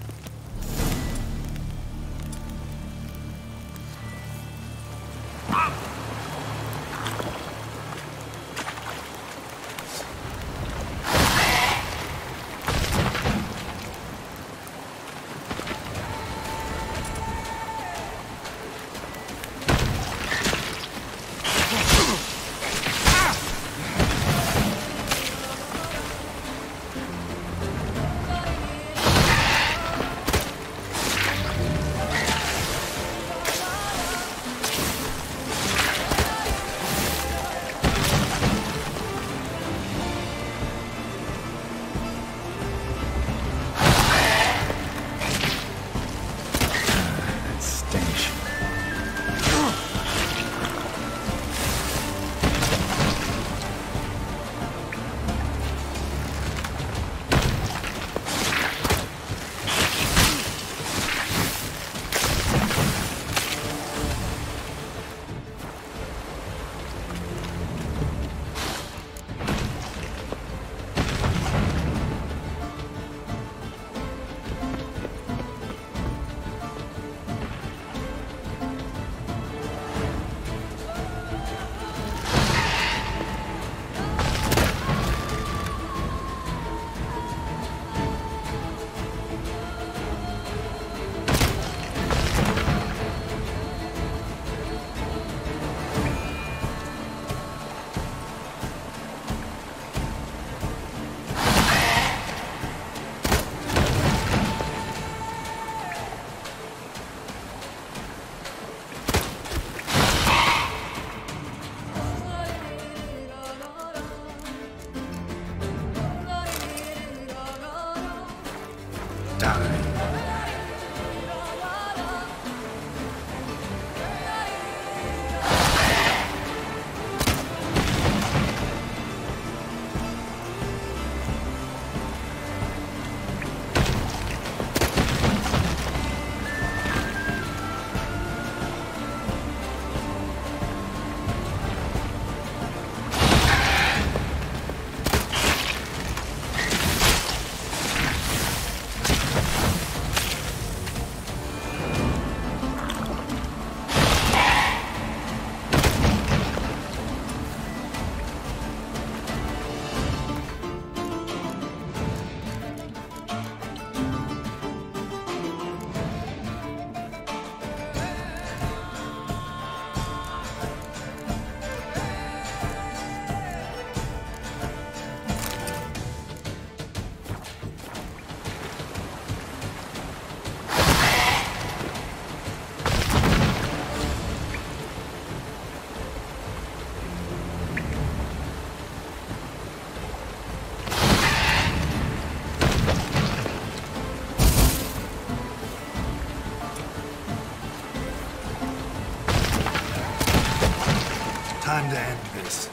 time to end this.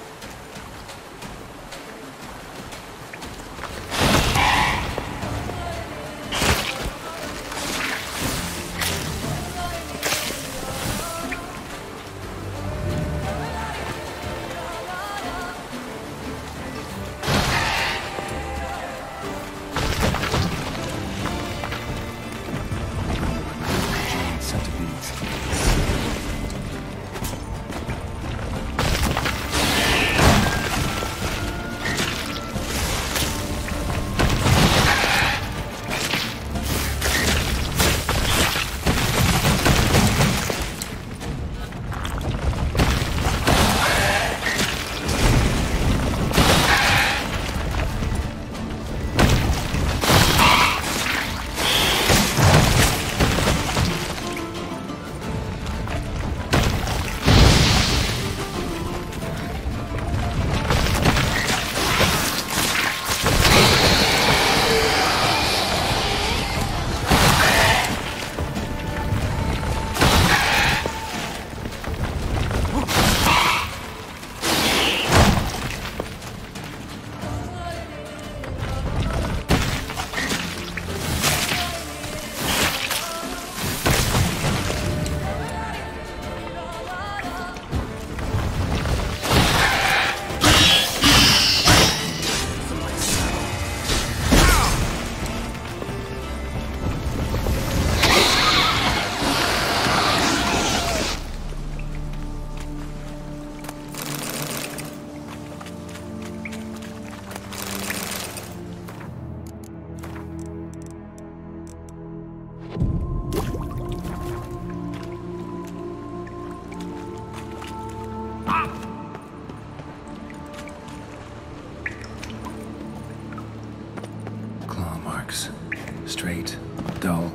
Straight, dull,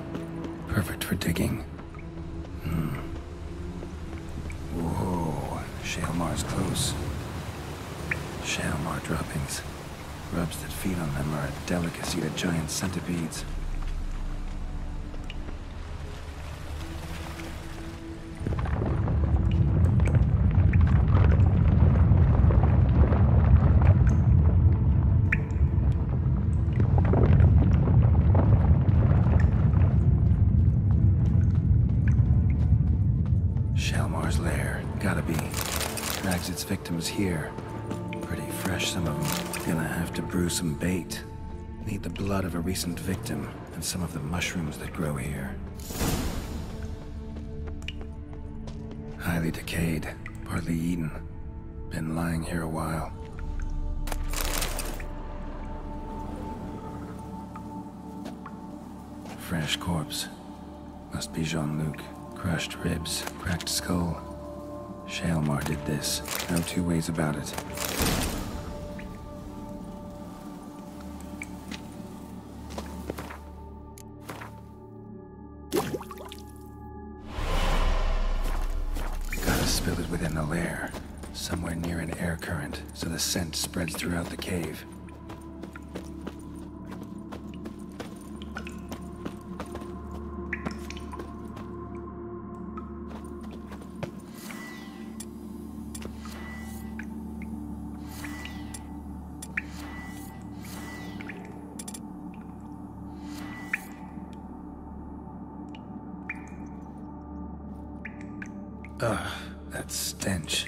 perfect for digging. Whoa, Shaelmar's close. Shaelmar droppings. Grubs that feed on them are a delicacy to giant centipedes. Shaelmar's lair, gotta be. Drags its victims here. Pretty fresh, some of them. Gonna have to brew some bait. Need the blood of a recent victim, and some of the mushrooms that grow here. Highly decayed, partly eaten. Been lying here a while. Fresh corpse. Must be Jean-Luc. Crushed ribs, cracked skull. Shaelmar did this. No two ways about it. Gotta spill it within the lair. Somewhere near an air current, so the scent spreads throughout the cave. Ugh, that stench.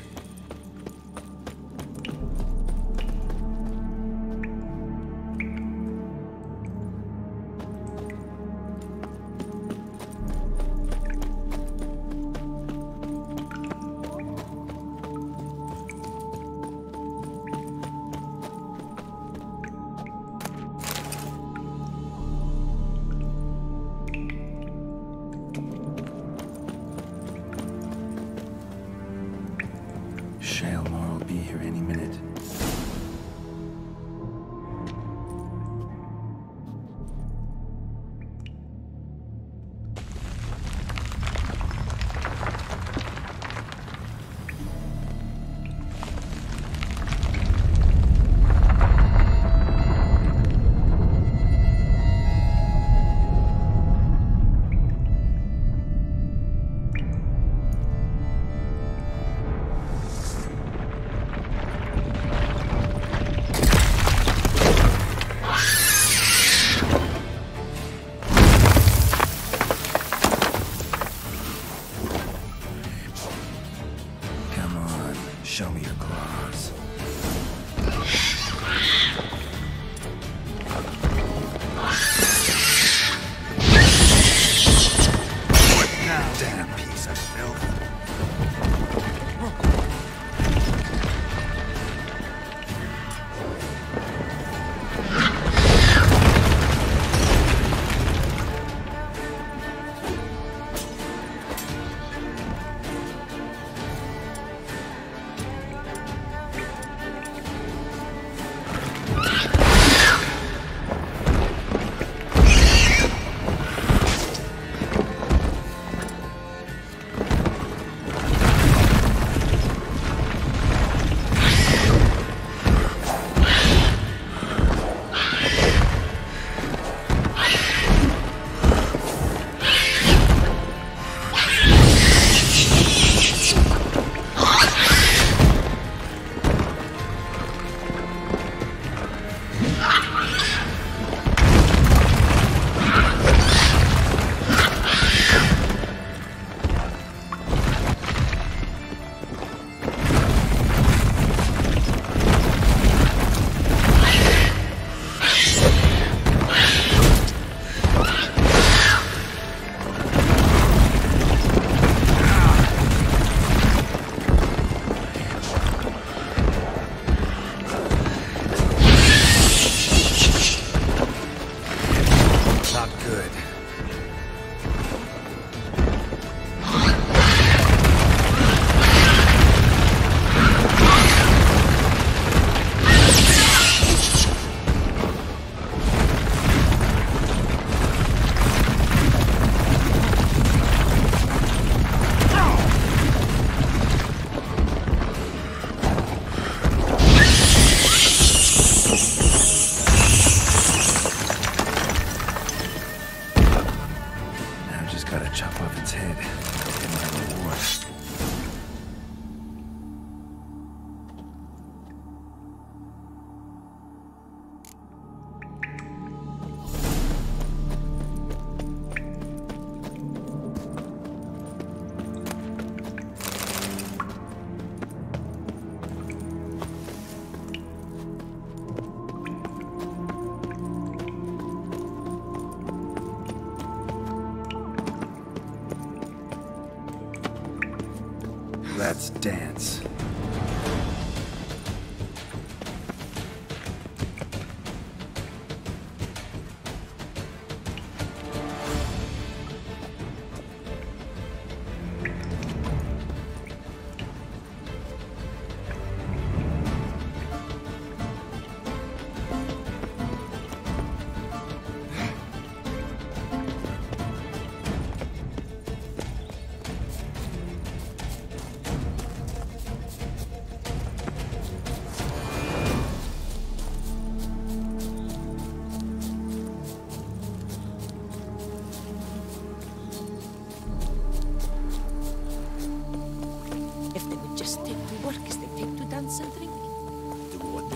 Let's dance.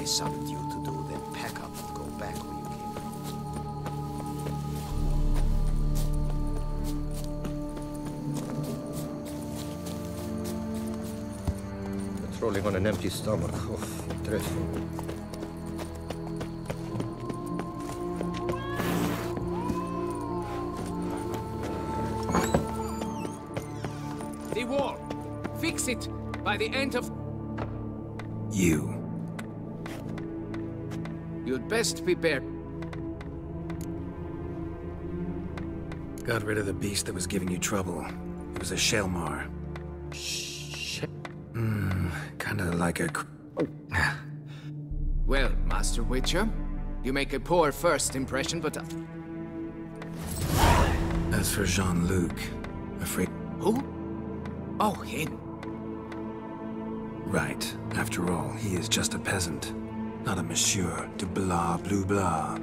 Summoned you to do, then pack up and go back where you came from. Patrolling on an empty stomach. Oh, dreadful. The wall. Fix it by the end of... You. You'd best be bare. Got rid of the beast that was giving you trouble. It was a Shelmar. Kinda like a... Well, Master Witcher, you make a poor first impression, but... As for Jean-Luc, afraid... Who? Oh, him. Right. After all, he is just a peasant. Not a monsieur de blah blue blah.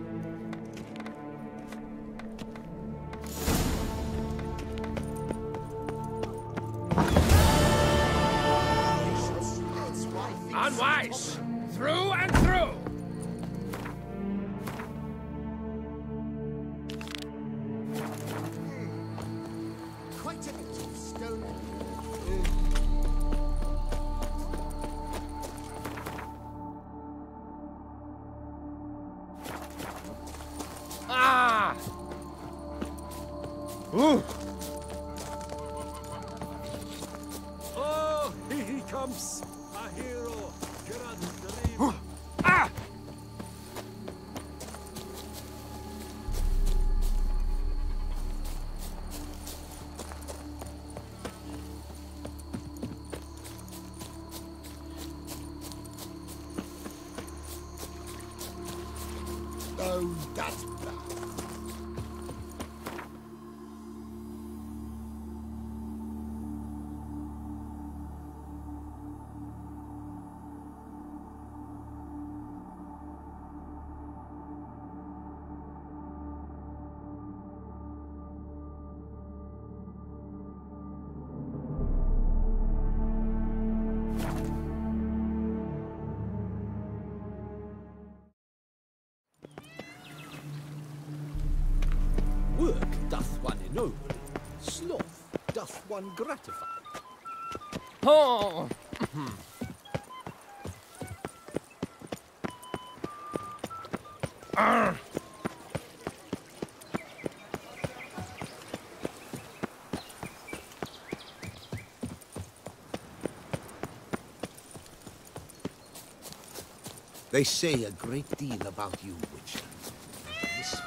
Unwise! Through and through! Quite a stone. Ah! Ooh! Oh, here he comes! A hero! Ah! Oh, that's bad. Work doth one ennoble, sloth doth one gratify. Oh! They say a great deal about you, Witcher. This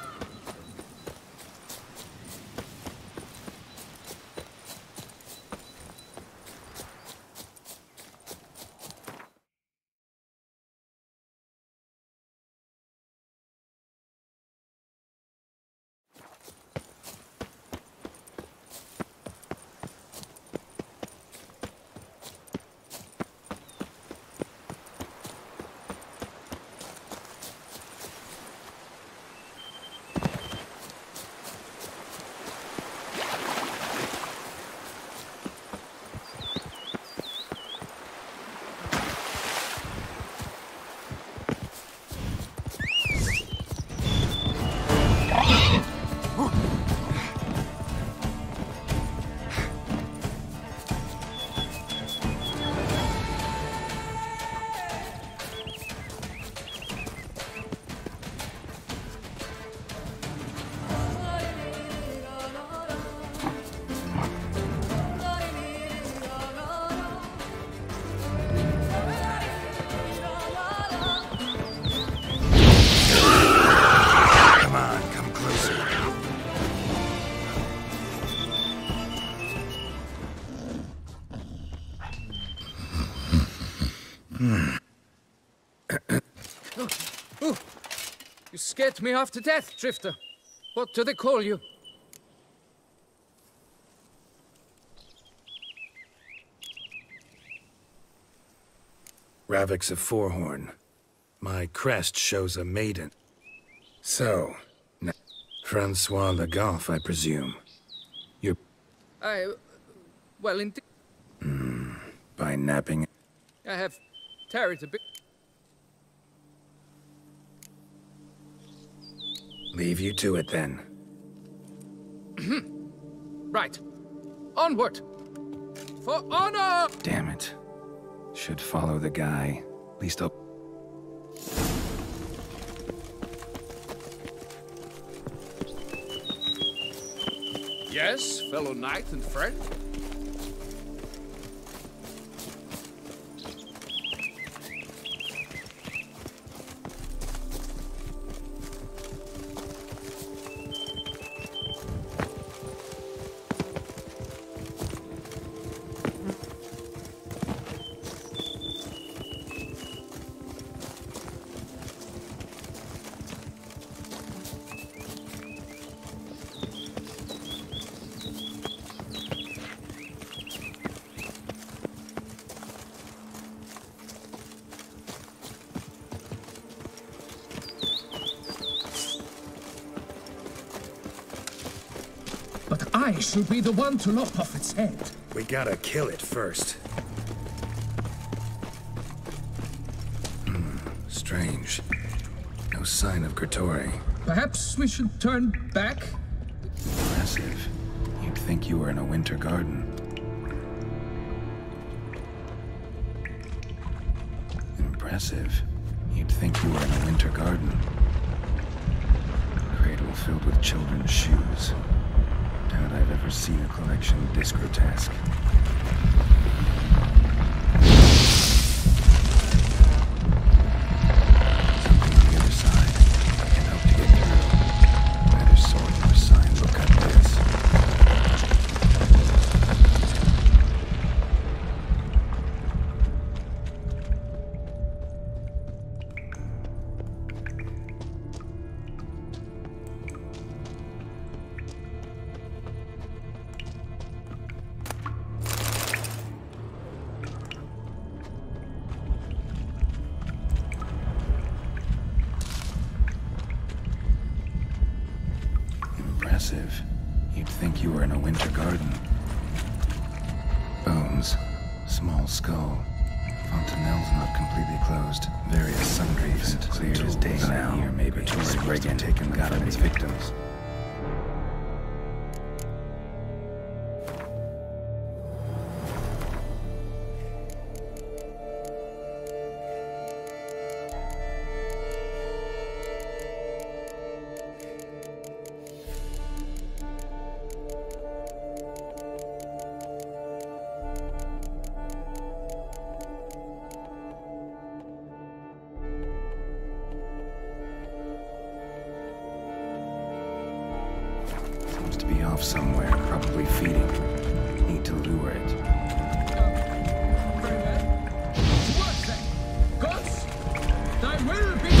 Ooh, you scared me half to death, Drifter. What do they call you? Ravix of Fourhorn. My crest shows a maiden. So, Francois Le Goff, I presume. You're... well, indeed. By napping... I have tarried a bit. Leave you to it, then. Right. Onward! For honor! Damn it. Should follow the guy. At least I'll... Yes, fellow knight and friend. I should be the one to lop off its head. We gotta kill it first. Strange. No sign of Kratori. Perhaps we should turn back? Impressive. You'd think you were in a winter garden. Impressive. You'd think you were in a winter garden. Cradle filled with children's shoes. Doubt I've ever seen a collection this grotesque. Something on the other side. I can hope to get through. Either sword or sign will cut this. You'd think you were in a winter garden. Bones. Small skull. Fontanelle's not completely closed. Various sundries. Clear as day now. Here, maybe. Tory brigand taken got of its victims. Seems to be off somewhere, probably feeding. Need to lure it. What then? Gods, thy will be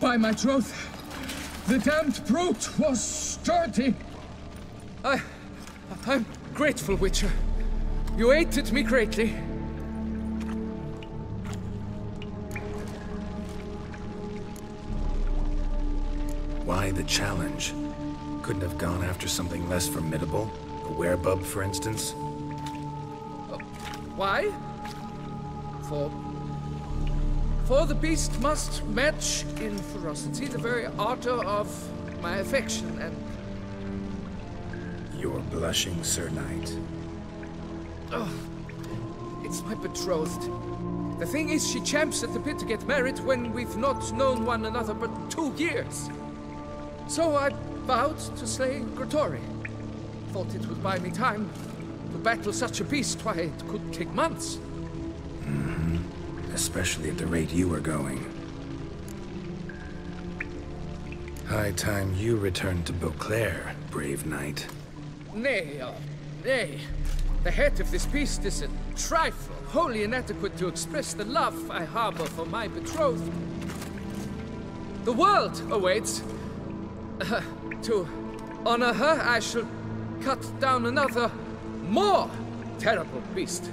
By my troth, the damned brute was sturdy. I'm grateful, Witcher. You aided me greatly. Why the challenge? Couldn't have gone after something less formidable? A werebub, for instance? Why? For the beast must match in ferocity the very ardor of my affection and... You're blushing, Sir Knight. Oh, it's my betrothed. The thing is, she champs at the bit to get married when we've not known one another but 2 years. So I vowed to slay Grottori. Thought it would buy me time to battle such a beast. Why, it could take months. Especially at the rate you were going. High time you returned to Beauclair, brave knight. Nay, nay. The head of this beast is a trifle, wholly inadequate to express the love I harbor for my betrothed. The world awaits. To honor her, I shall cut down another, more terrible beast.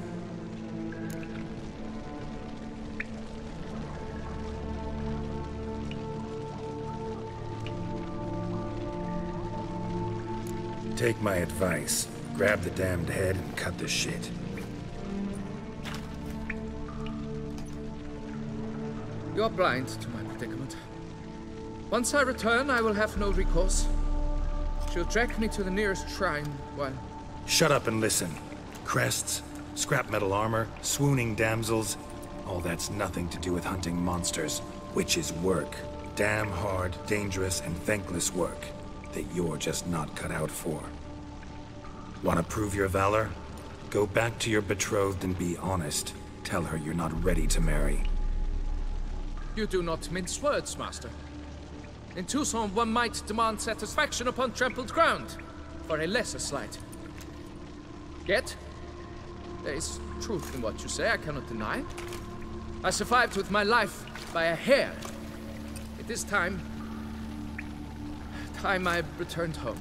Take my advice. Grab the damned head and cut the shit. You're blind to my predicament. Once I return, I will have no recourse. She'll track me to the nearest shrine while... Shut up and listen. Crests, scrap metal armor, swooning damsels. All that's nothing to do with hunting monsters, which is work. Damn hard, dangerous, and thankless work that you're just not cut out for. Want to prove your valor? Go back to your betrothed and be honest. Tell her you're not ready to marry. You do not mince words, Master. In Tucson, one might demand satisfaction upon trampled ground for a lesser slight. Yet, there is truth in what you say, I cannot deny. I survived with my life by a hair. It is time I returned home.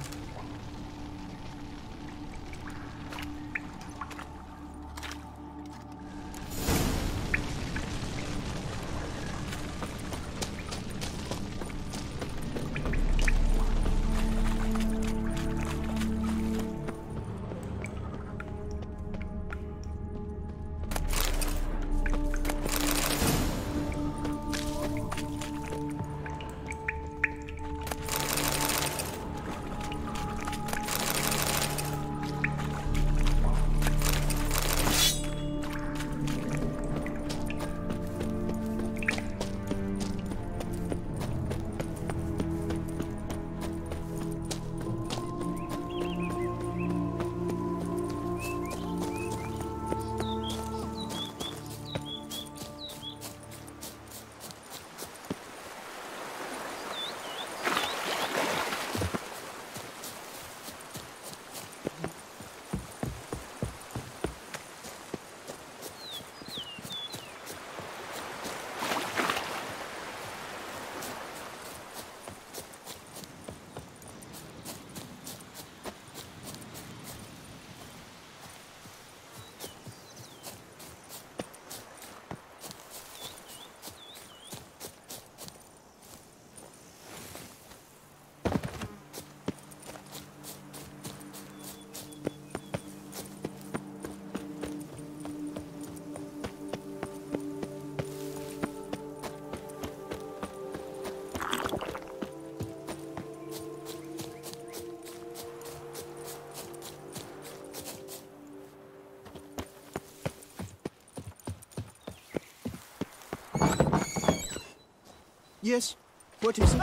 Yes? What is it?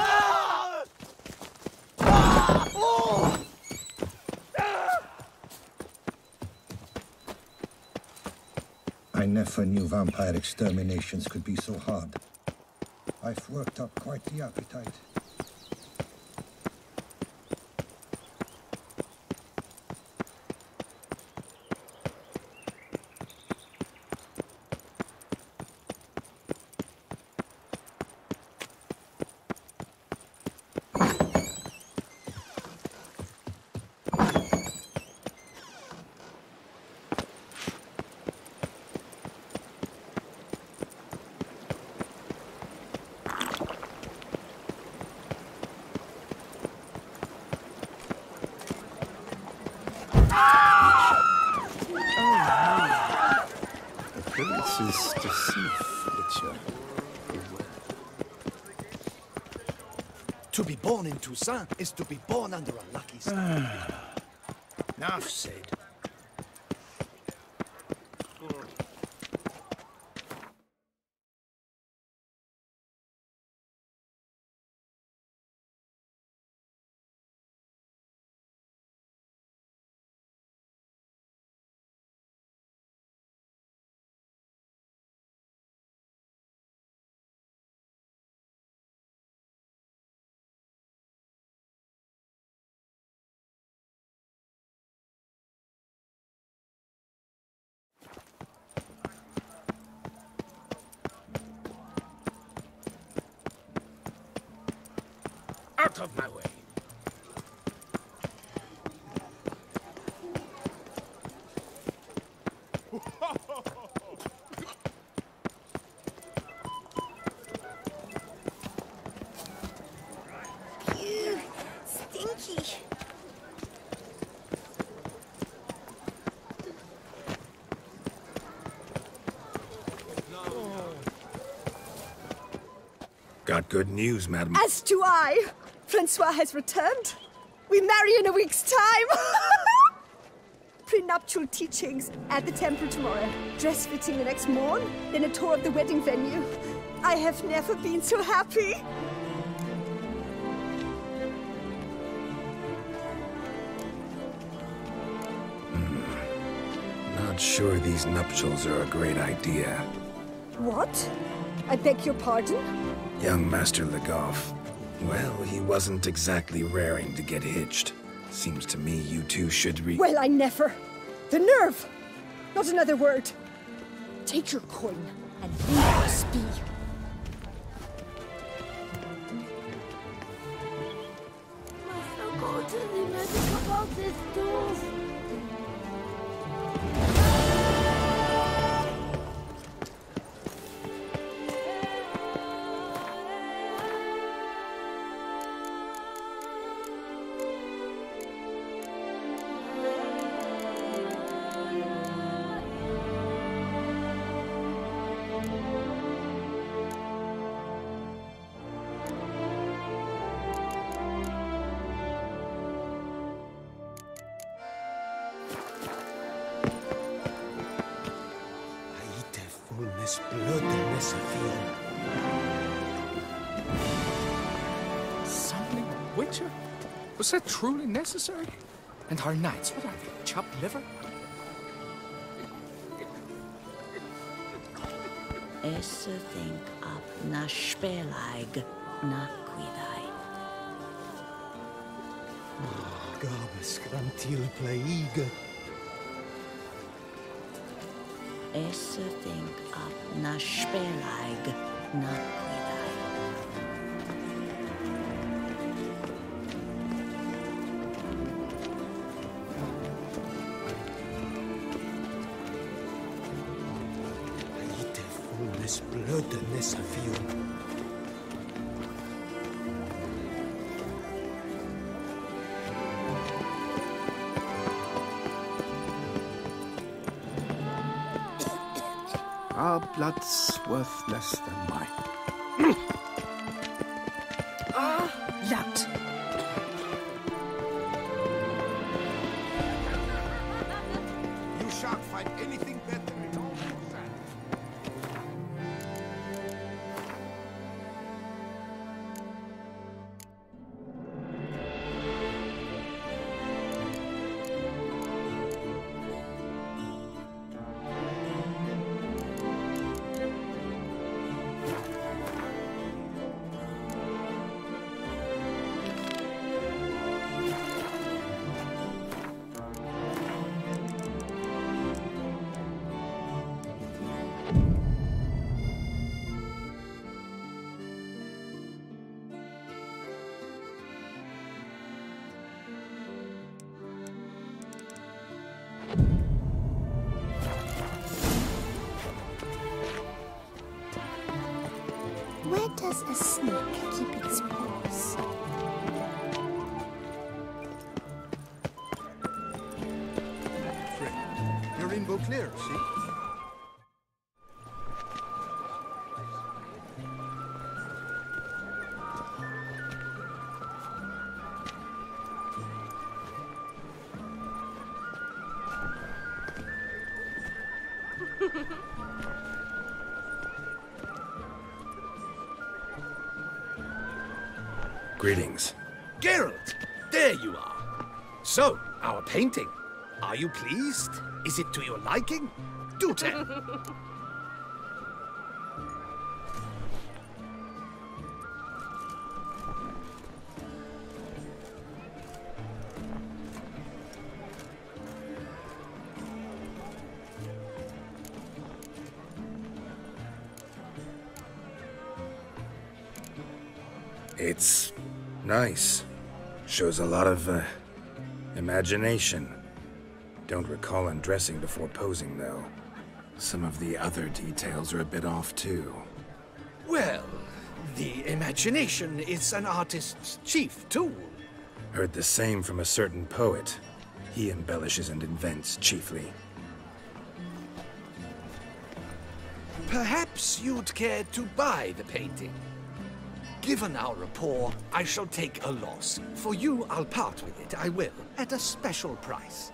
I never knew vampire exterminations could be so hard. I've worked up quite the appetite. is deceit, Witcher. To be born in Toussaint is to be born under a lucky star. Enough said. Out of my way. Ew, stinky. Got good news, madam. As do I. Francois has returned. We marry in a week's time. Prenuptial teachings at the temple tomorrow. Dress fitting the next morn. Then a tour of the wedding venue. I have never been so happy. Not sure these nuptials are a great idea. What? I beg your pardon? Young Master Legoff. Well, he wasn't exactly raring to get hitched. Seems to me you two should Well, I never. The nerve! Not another word. Take your coin and leave us be. Must go to the medical about this too. Summoning a Witcher? Was that truly necessary? And our knights, what are they, chopped liver? Esse think ab na spelag na quidai. Gabes grantil plaige. Esse think ab na spelag na quidai. Aite fullnes blood nessa fium. Our blood's worth less than mine. Loud. You shan't find anything better in all Toussaint. Where does a snake keep its paws? Friend, you're in Beauclair, see? Greetings. Geralt, there you are. So, our painting. Are you pleased? Is it to your liking? Do tell. It's nice. Shows a lot of, imagination. Don't recall undressing before posing, though. Some of the other details are a bit off, too. Well, the imagination is an artist's chief tool. Heard the same from a certain poet. He embellishes and invents, chiefly. Perhaps you'd care to buy the painting. Given our rapport, I shall take a loss. For you, I'll part with it, I will, at a special price.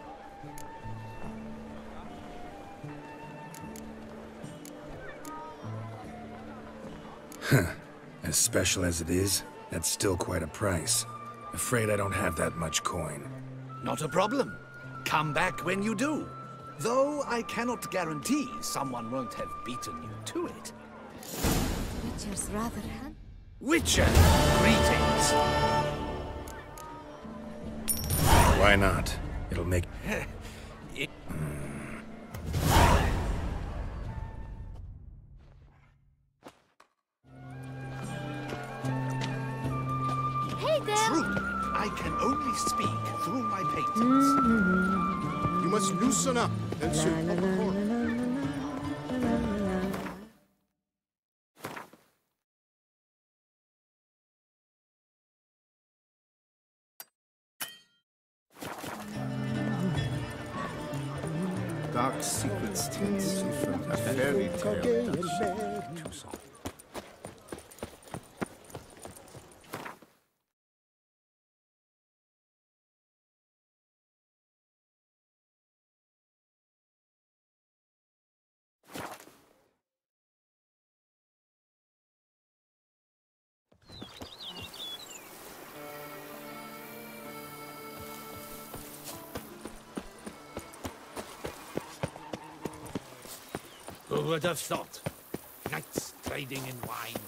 Huh. As special as it is, that's still quite a price. Afraid I don't have that much coin. Not a problem. Come back when you do. Though I cannot guarantee someone won't have beaten you to it. Witcher's rather handsome. Witcher, greetings. Why not? It'll make... Hey there! Truly, I can only speak through my paintings. You must loosen up and serve proper corner. Dark secrets tints from a fairy tale. Who would have thought? Knights trading in wine,